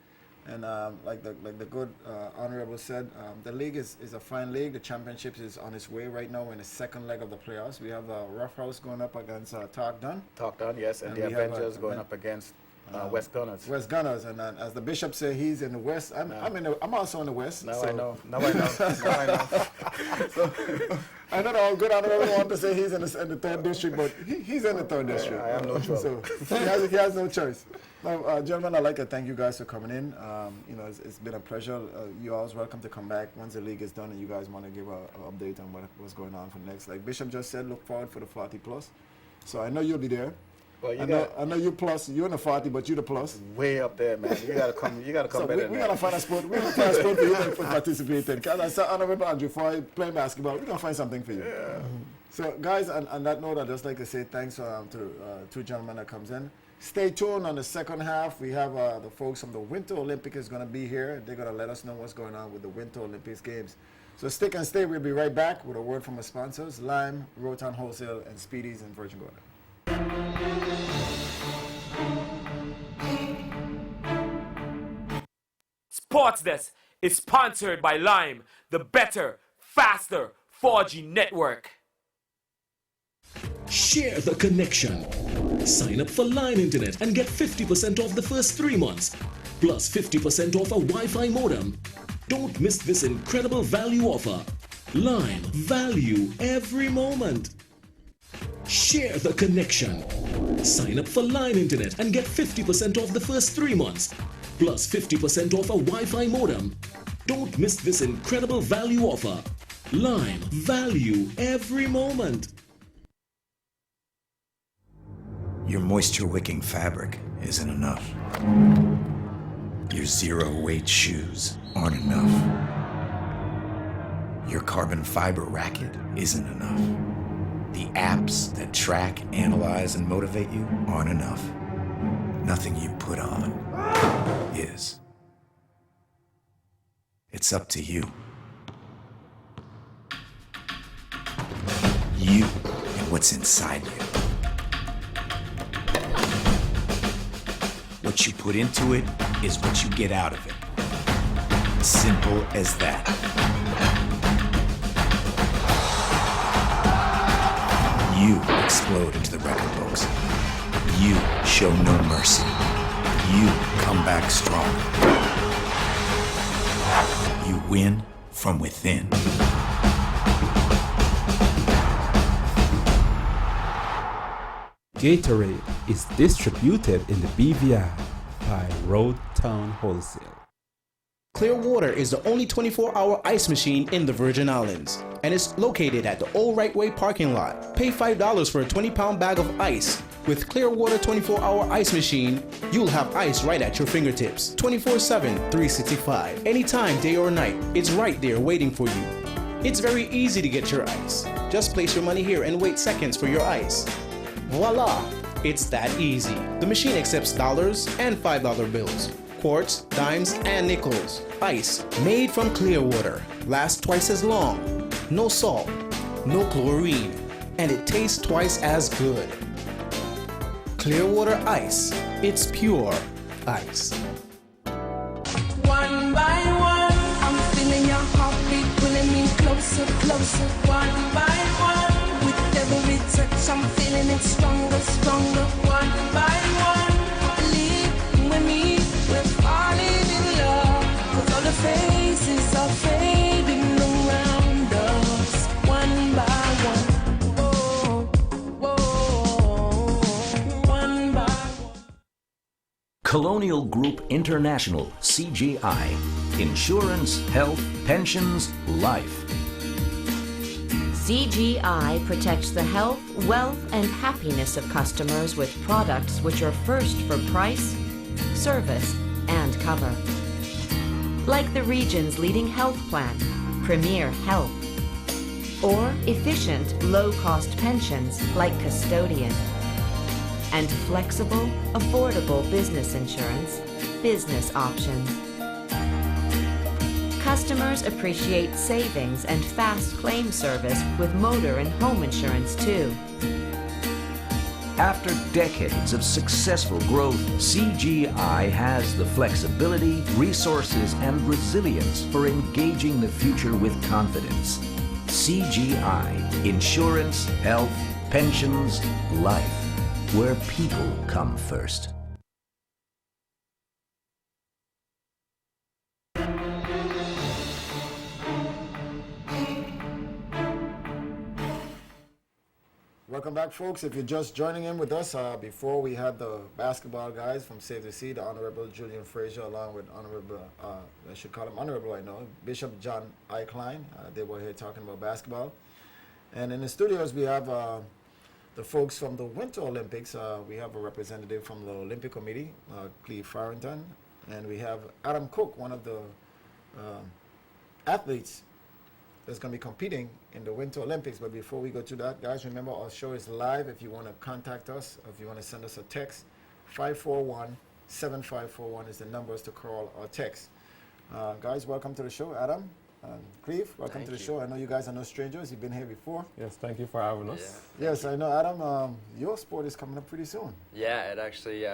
A: And like the good honorable said, the league is a fine league. The championships is on its way right now. We're in the second leg of the playoffs. We have Rough House going up against Talk Done.
B: Talk down, yes, and
A: And
B: the
A: we have
B: Avengers
A: a-
B: going up against West Gunners.
A: West Gunners, and as the bishop said, he's in the west. I'm also in the west.
B: Now
A: so
B: I know. Now I know. Now I know.
A: I know the good honorable want to say he's in the third district, but he's in the third district.
B: I have no choice.
A: So he has no choice. Now, gentlemen, I'd like to thank you guys for coming in. It's been a pleasure. You're always welcome to come back once the league is done and you guys want to give an update on what's going on for next. Like Bishop just said, look forward for the 40 plus. So I know you'll be there.
B: Well,
A: I know you plus. You're in the 40, but you the plus.
B: way up there, man. You gotta come. You gotta come
A: So
B: better
A: we
B: than
A: gotta
B: that.
A: find a sport. We gotta find a sport for you to participate in. Cause I said, Honorable Andrew, for playing basketball, we're gonna find something for you. Yeah. So, guys, on that note, I'd just like to say thanks to two gentlemen that comes in. Stay tuned on the second half. We have the folks from the Winter Olympics is gonna be here. They're gonna let us know what's going on with the Winter Olympics games. So stick and stay. We'll be right back with a word from our sponsors, Lime, Rotan Wholesale, and Speedies in Virgin Gorda.
D: Sports Desk is sponsored by Lime, the better, faster 4G network.
E: Share the connection. Sign up for Line Internet and get 50% off the first 3 months, plus 50% off a Wi-Fi modem. Don't miss this incredible value offer. Line, value every moment. Share the connection. Sign up for Line Internet and get 50% off the first 3 months, plus 50% off a Wi-Fi modem. Don't miss this incredible value offer. Line, value every moment.
I: Your moisture-wicking fabric isn't enough. Your zero-weight shoes aren't enough. Your carbon fiber racket isn't enough. The apps that track, analyze, and motivate you aren't enough. Nothing you put on is. It's up to you. You and what's inside you. What you put into it is what you get out of it. Simple as that. You explode into the record books. You show no mercy. You come back strong. You win from within.
J: Gatorade is distributed in the BVI by Road Town Wholesale.
G: Clearwater is the only 24-hour ice machine in the Virgin Islands, and it's located at the Old Right Way parking lot. Pay $5 for a 20-pound bag of ice. With Clearwater 24-hour ice machine, you'll have ice right at your fingertips, 24/7, 365. Anytime, day or night, it's right there waiting for you. It's very easy to get your ice. Just place your money here and wait seconds for your ice. Voila! It's that easy. The machine accepts dollars and $5 bills, quarts, dimes, and nickels. Ice made from Clearwater lasts twice as long. No salt, no chlorine, and it tastes twice as good. Clearwater ice. It's pure ice.
F: One by one, I'm feeling your heartbeat pulling me closer, closer. One by one, with every touch, I'm feeling it stronger, stronger. One by one, believe with me, we're falling in love. 'Cause all the faces are fading around us. One by one.
K: Colonial Group International, CGI. Insurance, health, pensions, life.
L: CGI protects the health, wealth, and happiness of customers with products which are first for price, service, and cover. Like the region's leading health plan, Premier Health. Or efficient, low-cost pensions like Custodian. And flexible, affordable business insurance, Business Options. Customers appreciate savings and fast claim service with motor and home insurance too.
K: After decades of successful growth, CGI has the flexibility, resources, and resilience for engaging the future with confidence. CGI, insurance, health, pensions, life. Where people come first.
A: Welcome back, folks. If you're just joining in with us, before we had the basketball guys from Save the Sea, the Honorable Julian Frazier, along with Honorable, I should call him Honorable, I know, Bishop John I. Klein. They were here talking about basketball. And in the studios, we have the folks from the Winter Olympics. We have a representative from the Olympic Committee, Cleve Farrington, and we have Adam Cook, one of the athletes that's going to be competing in the Winter Olympics. But before we go to that, guys, remember our show is live. If you want to contact us, or if you want to send us a text, 541-7541 is the numbers to call or text. Guys, welcome to the show. Adam? Cleve, welcome
M: Thank
A: to the
M: you.
A: show. I know you guys are no strangers. You've been here before.
N: Yes, thank you for having us.
A: Yes, I know, Adam. Your sport is coming up pretty soon.
M: Yeah, it actually,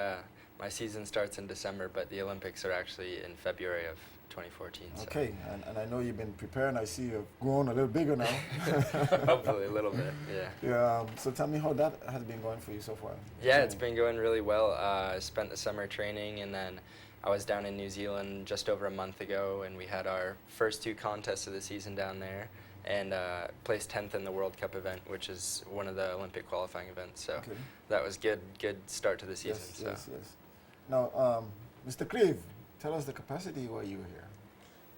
M: my season starts in December, but the Olympics are actually in February of 2014. So.
A: Okay, and I know you've been preparing. I see you've grown a little bigger now.
M: Hopefully a little bit, yeah.
A: Yeah. So tell me how that has been going for you so far.
M: Yeah, it's been going really well. I spent the summer training, and then I was down in New Zealand just over a month ago, and we had our first 2 contests of the season down there, and placed 10th in the World Cup event, which is one of the Olympic qualifying events. So that was good start to the season.
A: Yes. Now, Mr. Cleve, tell us the capacity why you were here.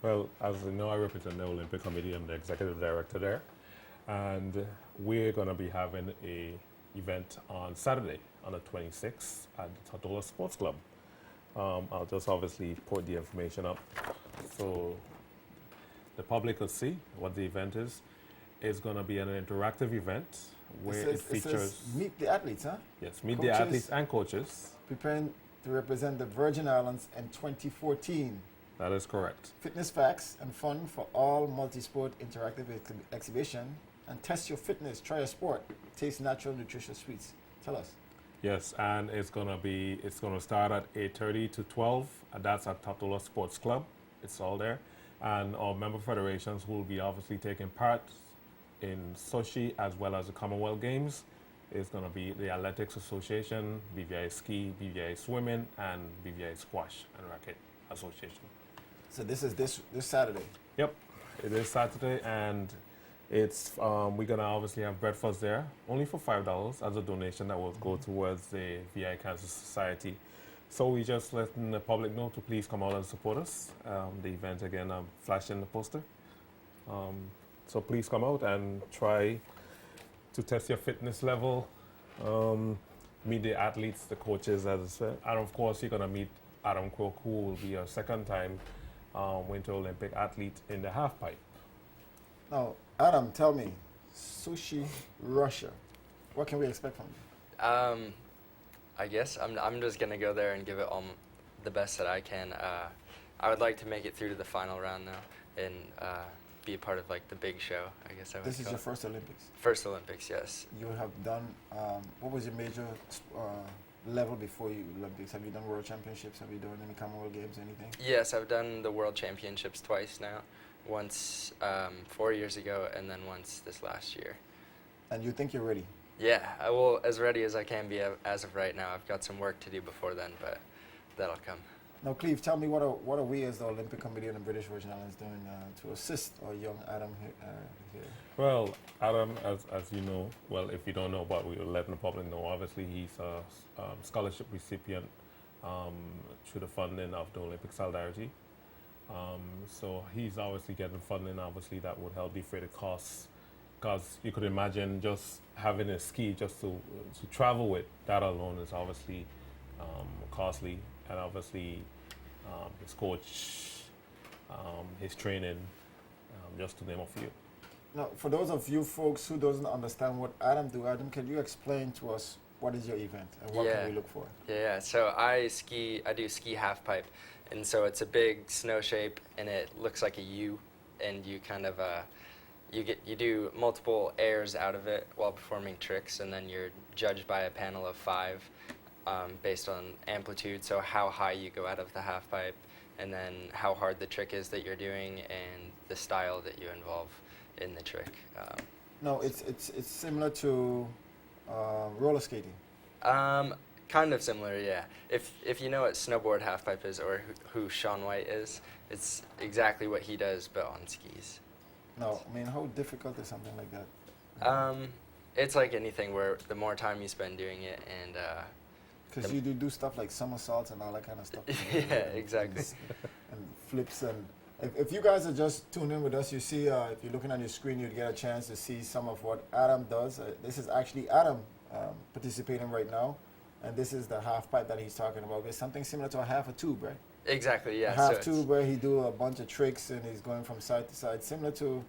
N: Well, as you know, I represent the Olympic Committee. I'm the executive director there. And we're going to be having a event on Saturday, on the 26th, at the Tortola Sports Club. I'll just obviously put the information up so the public will see what the event is. It's going to be an interactive event where it features...
A: It says meet the athletes, huh?
N: Yes, meet
A: Coaches
N: the athletes and coaches.
A: Preparing to represent the Virgin Islands in 2014.
N: That is correct.
A: Fitness facts and fun for all multi-sport interactive exhibition. And test your fitness, try a sport, taste natural, nutritious sweets. Tell us.
N: Yes, and it's going to start at 8:30 to 12, and that's at Tortola Sports Club. It's all there. And our member federations will be obviously taking part in Sochi as well as the Commonwealth Games. It's going to be the Athletics Association, BVI Ski, BVI Swimming, and BVI Squash and Racket Association.
A: So this is this Saturday?
N: Yep, it is Saturday, and it's we're going to obviously have breakfast there, only for $5 as a donation that will go towards the VI Cancer Society. So we just letting the public know to please come out and support us. The event, again, I'm flashing the poster. So please come out and try to test your fitness level, meet the athletes, the coaches, as I said. And of course, you're going to meet Adam Crook, who will be a second-time Winter Olympic athlete in the halfpipe.
A: Now, Adam, tell me, Sochi, Russia, what can we expect from you?
M: I guess I'm just going to go there and give it all the best that I can. I would like to make it through to the final round now and be a part of like the big show, I guess I would
A: This is
M: call
A: your
M: it.
A: first Olympics?
M: First Olympics, yes.
A: You have done, what was your major level before you Olympics? Have you done World Championships? Have you done any Commonwealth Games, anything?
M: Yes, I've done the World Championships twice now. Once 4 years ago, and then once this last year.
A: And you think you're ready?
M: Yeah, I will as ready as I can be as of right now. I've got some work to do before then, but that'll come.
A: Now, Cleve, tell me what are we as the Olympic Committee and the British Virgin Islands doing to assist our young Adam here?
N: Well, Adam, as you know, well, if you don't know, but we're letting the public know, obviously he's a scholarship recipient through the funding of the Olympic Solidarity. So he's obviously getting funding, obviously that would help defray the costs, because you could imagine just having a ski just to travel with, that alone is obviously costly, and obviously his coach, his training, just to name a few.
A: Now, for those of you folks who doesn't understand what Adam do, Adam, can you explain to us what is your event and what can we look for?
M: Yeah, so I do ski half pipe, and so it's a big snow shape, and it looks like a U, and you kind of you do multiple airs out of it while performing tricks, and then you're judged by a panel of 5 based on amplitude, so how high you go out of the half pipe, and then how hard the trick is that you're doing, and the style that you involve in the trick.
A: No, it's similar to roller skating.
M: Kind of similar, yeah. If you know what snowboard halfpipe is, or who Shaun White is, it's exactly what he does, but on skis.
A: No, I mean, how difficult is something like that?
M: It's like anything where the more time you spend doing it, and
A: because you do stuff like somersaults and all that kind of stuff.
M: Yeah, exactly.
A: And flips, and if you guys are just tuning in with us, you see, if you're looking on your screen, you'd get a chance to see some of what Adam does. This is actually Adam participating right now. And this is the half pipe that he's talking about. It's something similar to a half a tube, right?
M: Exactly, yeah.
A: A half tube where he do a bunch of tricks and he's going from side to side, similar to,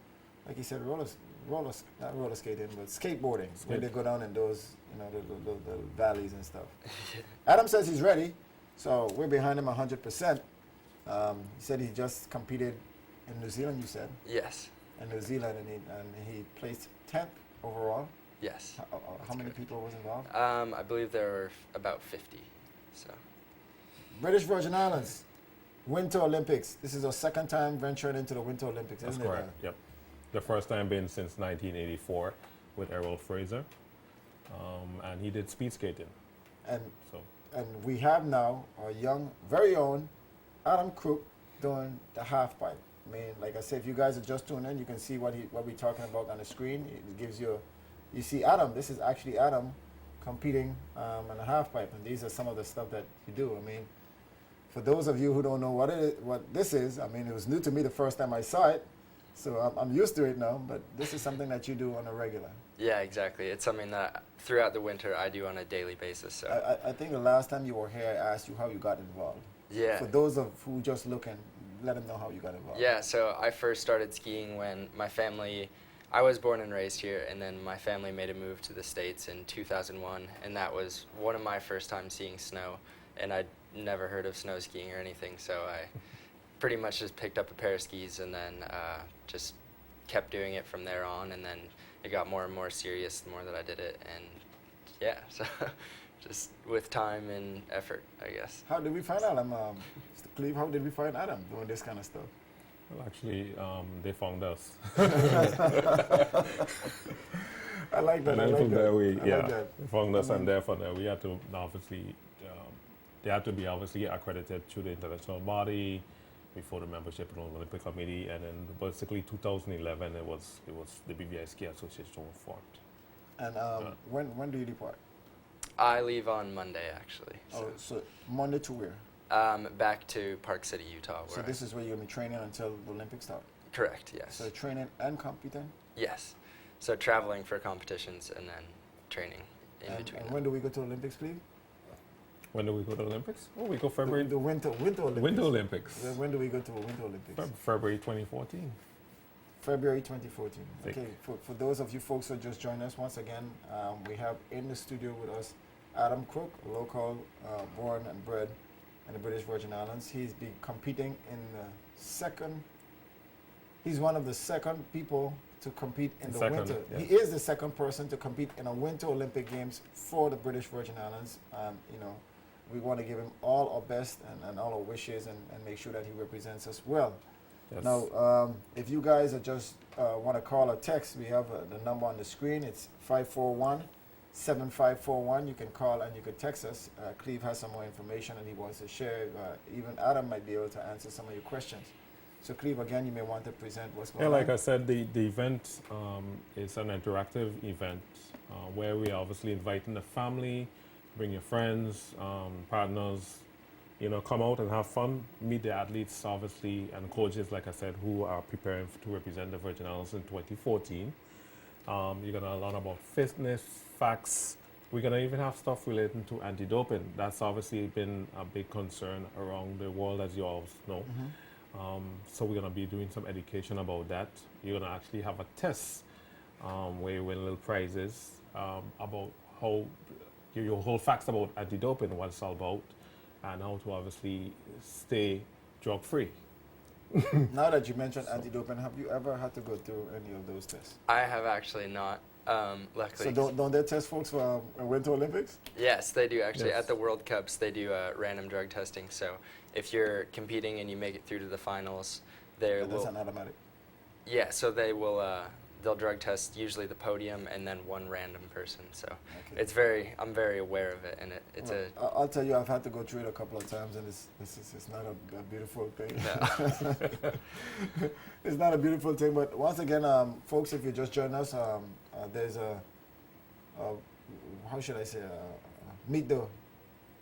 A: like he said, not roller skating, but skateboarding, where they go down in those, the valleys and stuff. Adam says he's ready, so we're behind him 100%. He said he just competed in New Zealand, you said?
M: Yes.
A: In New Zealand, and he placed 10th overall.
M: Yes.
A: How many people was involved?
M: I believe there were about 50. So.
A: British Virgin Islands, Winter Olympics. This is our second time venturing into the Winter Olympics,
N: That's
A: isn't it?
N: correct. Yep. The first time been since 1984 with Errol Fraser, and he did speed skating.
A: And
N: so.
A: And we have now our young, very own Adam Crook doing the half pipe. I mean, like I said, if you guys are just tuning in, you can see what we're talking about on the screen. It gives you, you see Adam. This is actually Adam competing in the half pipe, and these are some of the stuff that you do. I mean, for those of you who don't know what this is, I mean, it was new to me the first time I saw it, so I'm used to it now. But this is something that you do on a regular.
M: Yeah, exactly. It's something that throughout the winter I do on a daily basis. So.
A: I think the last time you were here, I asked you how you got involved.
M: Yeah.
A: For those of who just looking, let them know how you got involved.
M: Yeah, so I first started skiing when I was born and raised here, and then my family made a move to the States in 2001, and that was one of my first times seeing snow, and I'd never heard of snow skiing or anything, so I pretty much just picked up a pair of skis and then just kept doing it from there on, and then it got more and more serious the more that I did it, and yeah, so just with time and effort, I guess.
A: How did we find Adam? Mr. Cleve, how did we find Adam doing this kind of stuff?
N: Well, actually, they found us.
A: I like that.
N: And
A: I
N: then
A: like
N: from
A: that.
N: there,
A: They
N: found us, and there from there we had to obviously, they had to be obviously accredited through the international body before the membership in the Olympic Committee, and then basically 2011 it was the BVI Ski Association was formed.
A: And when do you depart?
M: I leave on Monday, actually.
A: So Monday to where?
M: Back to Park City, Utah.
A: So this is where you're going to be training until the Olympics start?
M: Correct, yes.
A: So training and competing?
M: Yes. So traveling for competitions and then training in between.
A: And when do we go to Olympics, Cleve?
N: When do we go to Olympics? Oh, we go February.
A: The Winter Olympics.
N: Winter Olympics.
A: When do we go to Winter Olympics?
N: February 2014.
A: February 2014. Okay, for those of you folks who just joined us, once again, we have in the studio with us Adam Crook, a local, born and bred in the British Virgin Islands. He's been competing in the second, he's one of the second people to compete in the winter.
N: Yeah.
A: He is the second person to compete in a Winter Olympic Games for the British Virgin Islands. You know, we want to give him all our best and all our wishes and make sure that he represents us well.
N: Yes.
A: Now, if you guys are just want to call or text, we have the number on the screen. It's 541-7541. You can call and you can text us. Cleve has some more information and he wants to share. Even Adam might be able to answer some of your questions. So Cleve, again, you may want to present what's going on.
N: Yeah, like I said, the event is an interactive event where we are obviously inviting the family, bring your friends, partners, you know, come out and have fun, meet the athletes, obviously, and coaches, like I said, who are preparing to represent the Virgin Islands in 2014. You're going to learn about fitness, facts. We're going to even have stuff relating to anti-doping. That's obviously been a big concern around the world, as you all know. So we're going to be doing some education about that. You're going to actually have a test where you win little prizes about how your whole facts about anti-doping, what it's all about, and how to obviously stay drug-free.
A: Now that you mentioned anti-doping, have you ever had to go through any of those tests?
M: I have actually not, luckily.
A: So don't they test folks for Winter Olympics?
M: Yes, they do actually.
A: Yes.
M: At the World Cups, they do random drug testing. So if you're competing and you make it through to the finals, they will.
A: That's an automatic.
M: Yeah, so they will. They'll drug test usually the podium and then one random person. So it's I'm very aware of it, and it's
A: well, I'll tell you, I've had to go through it a couple of times, and it's not a beautiful thing.
M: No.
A: It's not a beautiful thing, but once again, folks, if you just joined us, there's how should I say, meet the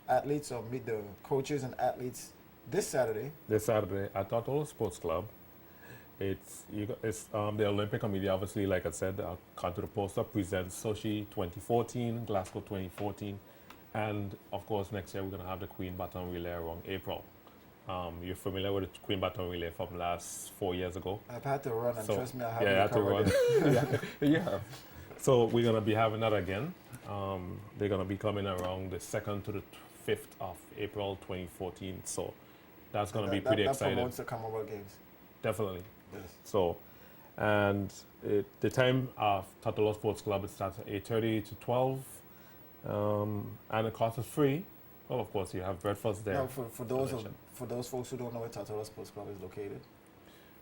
A: athletes or meet the coaches and athletes this Saturday.
N: This Saturday at Total Sports Club. It's the Olympic Committee, obviously, like I said, Country the Poster presents Sochi 2014, Glasgow 2014, and of course next year we're going to have the Queen Baton Relay around April. You're familiar with the Queen Baton Relay from last 4 years ago?
A: I've had to run, and
N: so,
A: trust me, I
N: yeah,
A: haven't recovered
N: it. Yeah. So we're going to be having that again. They're going to be coming around the 2nd to the 5th of April 2014, so that's going to be pretty exciting.
A: That promotes the Commonwealth Games.
N: Definitely. So, and the time of Tatolo Sports Club, it starts at 8:30 to 12, and the cost is free. Well, of course, you have breakfast there.
A: Now, for those folks who don't know where Tatola Sports Club is located,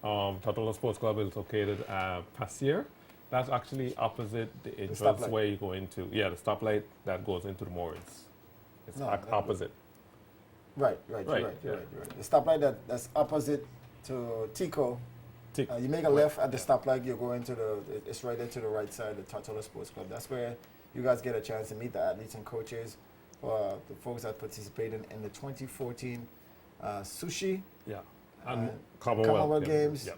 N: Tatola Sports Club is located at Passier. That's actually opposite the entrance
A: stoplight.
N: where you go into. Yeah, the stoplight that goes into the moorings. It's opposite.
A: Right.
N: Yeah.
A: The stoplight that's opposite to Tico. You make a left at the stoplight, you go into it's right there to the right side, the Tatola Sports Club. That's where you guys get a chance to meet the athletes and coaches, the folks that participated in the 2014 Sushi
N: and Commonwealth
A: Games.
N: Yeah.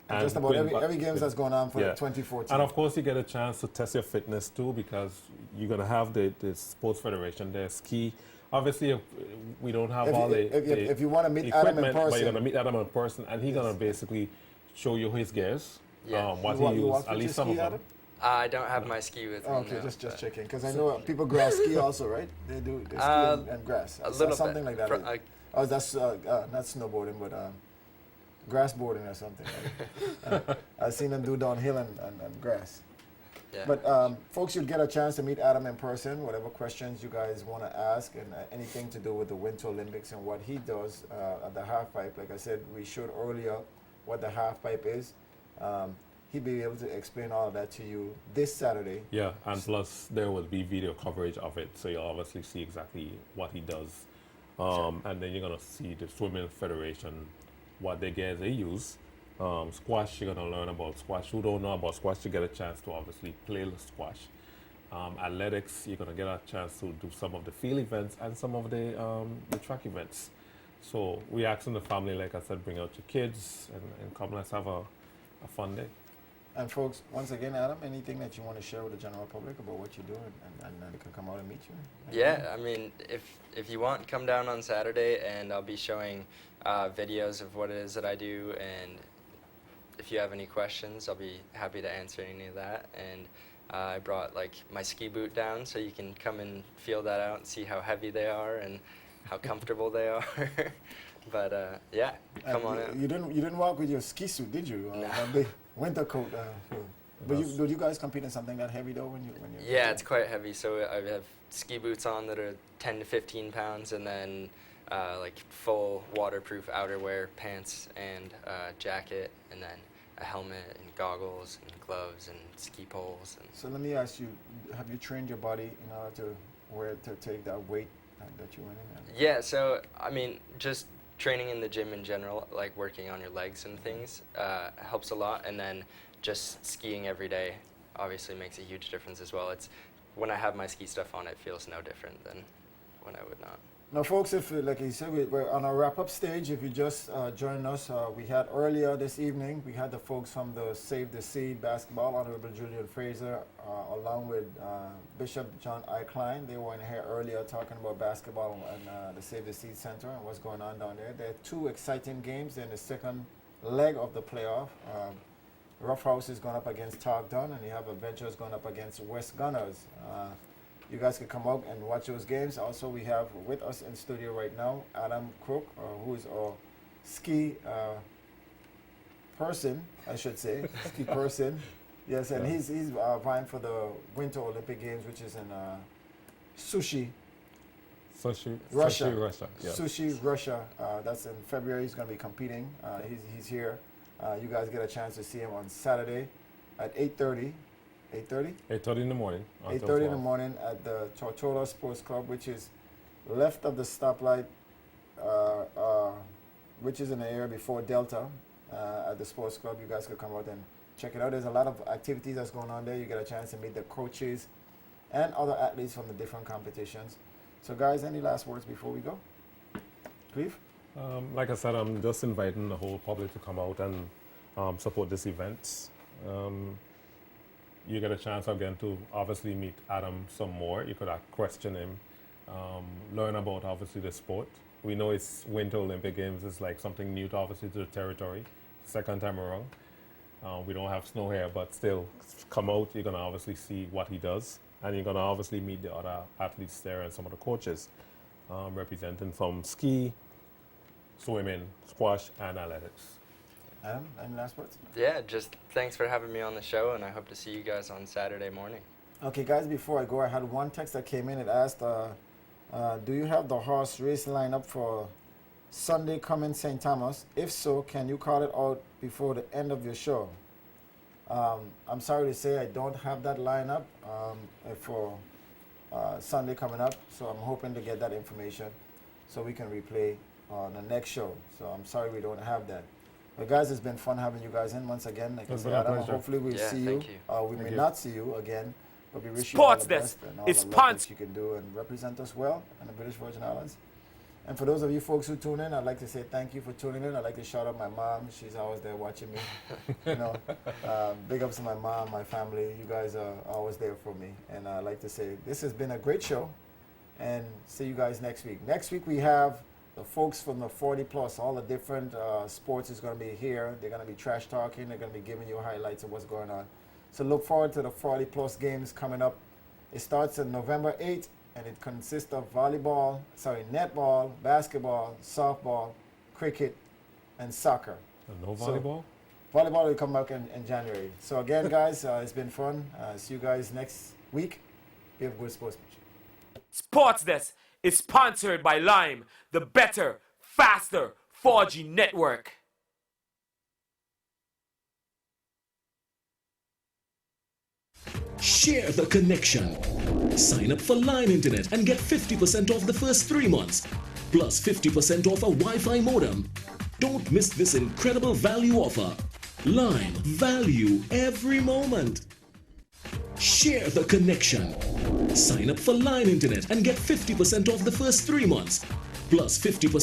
A: And just about every games that's going on for 2014.
N: And of course, you get a chance to test your fitness too, because you're going to have the Sports Federation there, ski. Obviously, we don't have
A: if you want to meet Adam in person,
N: but you're going to meet Adam in person, and he's going to basically show you his gears, what he used, at least some of them.
M: I don't have my ski with me.
A: Okay,
M: no,
A: just checking, because I know people grass ski also, right? They ski and grass.
M: A little
A: something
M: bit.
A: like that. That's not snowboarding, but grass boarding or something. Right? I've seen them do downhill and grass.
M: Yeah.
A: But folks, you'll get a chance to meet Adam in person, whatever questions you guys want to ask, and anything to do with the Winter Olympics and what he does at the half pipe. Like I said, we showed earlier what the half pipe is. He'll be able to explain all of that to you this Saturday.
N: Yeah, and plus there will be video coverage of it, so you'll obviously see exactly what he does. And then you're going to see the Swimming Federation, what their gears they use. Squash, you're going to learn about squash. Who don't know about squash, you get a chance to obviously play the squash. Athletics, you're going to get a chance to do some of the field events and some of the track events. So we asking the family, like I said, bring out your kids and come, let's have a fun day.
A: And folks, once again, Adam, anything that you want to share with the general public about what you do, and they can come out and meet you?
M: Yeah, I mean, if you want, come down on Saturday, and I'll be showing videos of what it is that I do, and if you have any questions, I'll be happy to answer any of that. And I brought like my ski boot down, so you can come and feel that out and see how heavy they are and how comfortable they are. But yeah, come on out.
A: You didn't walk with your ski suit, did you?
M: No.
A: The winter coat. But do you guys compete in something that heavy though? When you
M: Yeah, it's quite heavy. So I have ski boots on that are 10 to 15 pounds, and then like full waterproof outerwear, pants and jacket, and then a helmet and goggles and gloves and ski poles. And
A: so let me ask you: have you trained your body in order to take that weight that you went in?
M: Yeah. So I mean, just training in the gym in general, like working on your legs and things, helps a lot. And then just skiing every day obviously makes a huge difference as well. It's when I have my ski stuff on, it feels no different than when I would not.
A: Now, folks, if like you said, we're on our wrap-up stage. If you just joined us, we had earlier this evening, we had the folks from the Save the Seed basketball, Honorable Julian Fraser, along with Bishop John I. Klein. They were in here earlier talking about basketball and the Save the Seed Center and what's going on down there. There are two exciting games in the second leg of the playoff. Rough House is going up against Targdon, and you have Adventures going up against West Gunners. You guys can come out and watch those games. Also, we have with us in studio right now Adam Crook, who is our ski person, I should say, ski person. Yes, and he's vying for the Winter Olympic Games, which is in Sochi, Russia.
N: Yeah.
A: Sochi, Russia. That's in February. He's going to be competing. He's here. You guys get a chance to see him on Saturday at 8:30. 8:30?
N: 8:30 in the morning.
A: 8:30 in the morning at the Tortola Sports Club, which is left of the stoplight, which is in the area before Delta at the sports club. You guys could come out and check it out. There's a lot of activities that's going on there. You get a chance to meet the coaches and other athletes from the different competitions. So, guys, any last words before we go? Cleve?
N: Like I said, I'm just inviting the whole public to come out and support this event. You get a chance again to obviously meet Adam some more. You could question him, learn about obviously the sport. We know it's Winter Olympic Games. It's like something new to obviously to the territory. Second time around. We don't have snow here, but still come out. You're gonna obviously see what he does, and you're gonna obviously meet the other athletes there and some of the coaches representing from ski, swimming, squash, and athletics.
A: Adam, any last words?
M: Yeah, just thanks for having me on the show, and I hope to see you guys on Saturday morning.
A: Okay, guys, before I go, I had one text that came in. It asked, do you have the horse race lineup for Sunday coming St. Thomas? If so, can you call it out before the end of your show? I'm sorry to say I don't have that lineup for Sunday coming up, so I'm hoping to get that information so we can replay on the next show. So I'm sorry we don't have that. But guys, it's been fun having you guys in once again. Like I said, Adam, hopefully we'll see you. We may not see you again, but we wish you all the best and all the luck that you can do and represent us well in the British Virgin Islands. And for those of you folks who tune in, I'd like to say thank you for tuning in. I'd like to shout out my mom. She's always there watching me. You know, big ups to my mom, my family. You guys are always there for me. And I'd like to say this has been a great show. And see you guys next week. Next week we have the folks from the 40 plus, all the different sports is going to be here. They're going to be trash talking. They're going to be giving you highlights of what's going on. So look forward to the 40 plus games coming up. It starts on November 8th. And it consists of netball, basketball, softball, cricket, and soccer.
N: And no volleyball?
A: So, volleyball will come back in January. So again, guys, it's been fun. See you guys next week. Be a good sportsmanship.
D: Sports Desk is sponsored by Lime, the better, faster 4G network.
E: Share the connection. Sign up for Line Internet and get 50% off the first 3 months, plus 50% off a Wi-Fi modem. Don't miss this incredible value offer. Line, value every moment. Share the connection. Sign up for Line Internet and get 50% off the first 3 months, plus 50%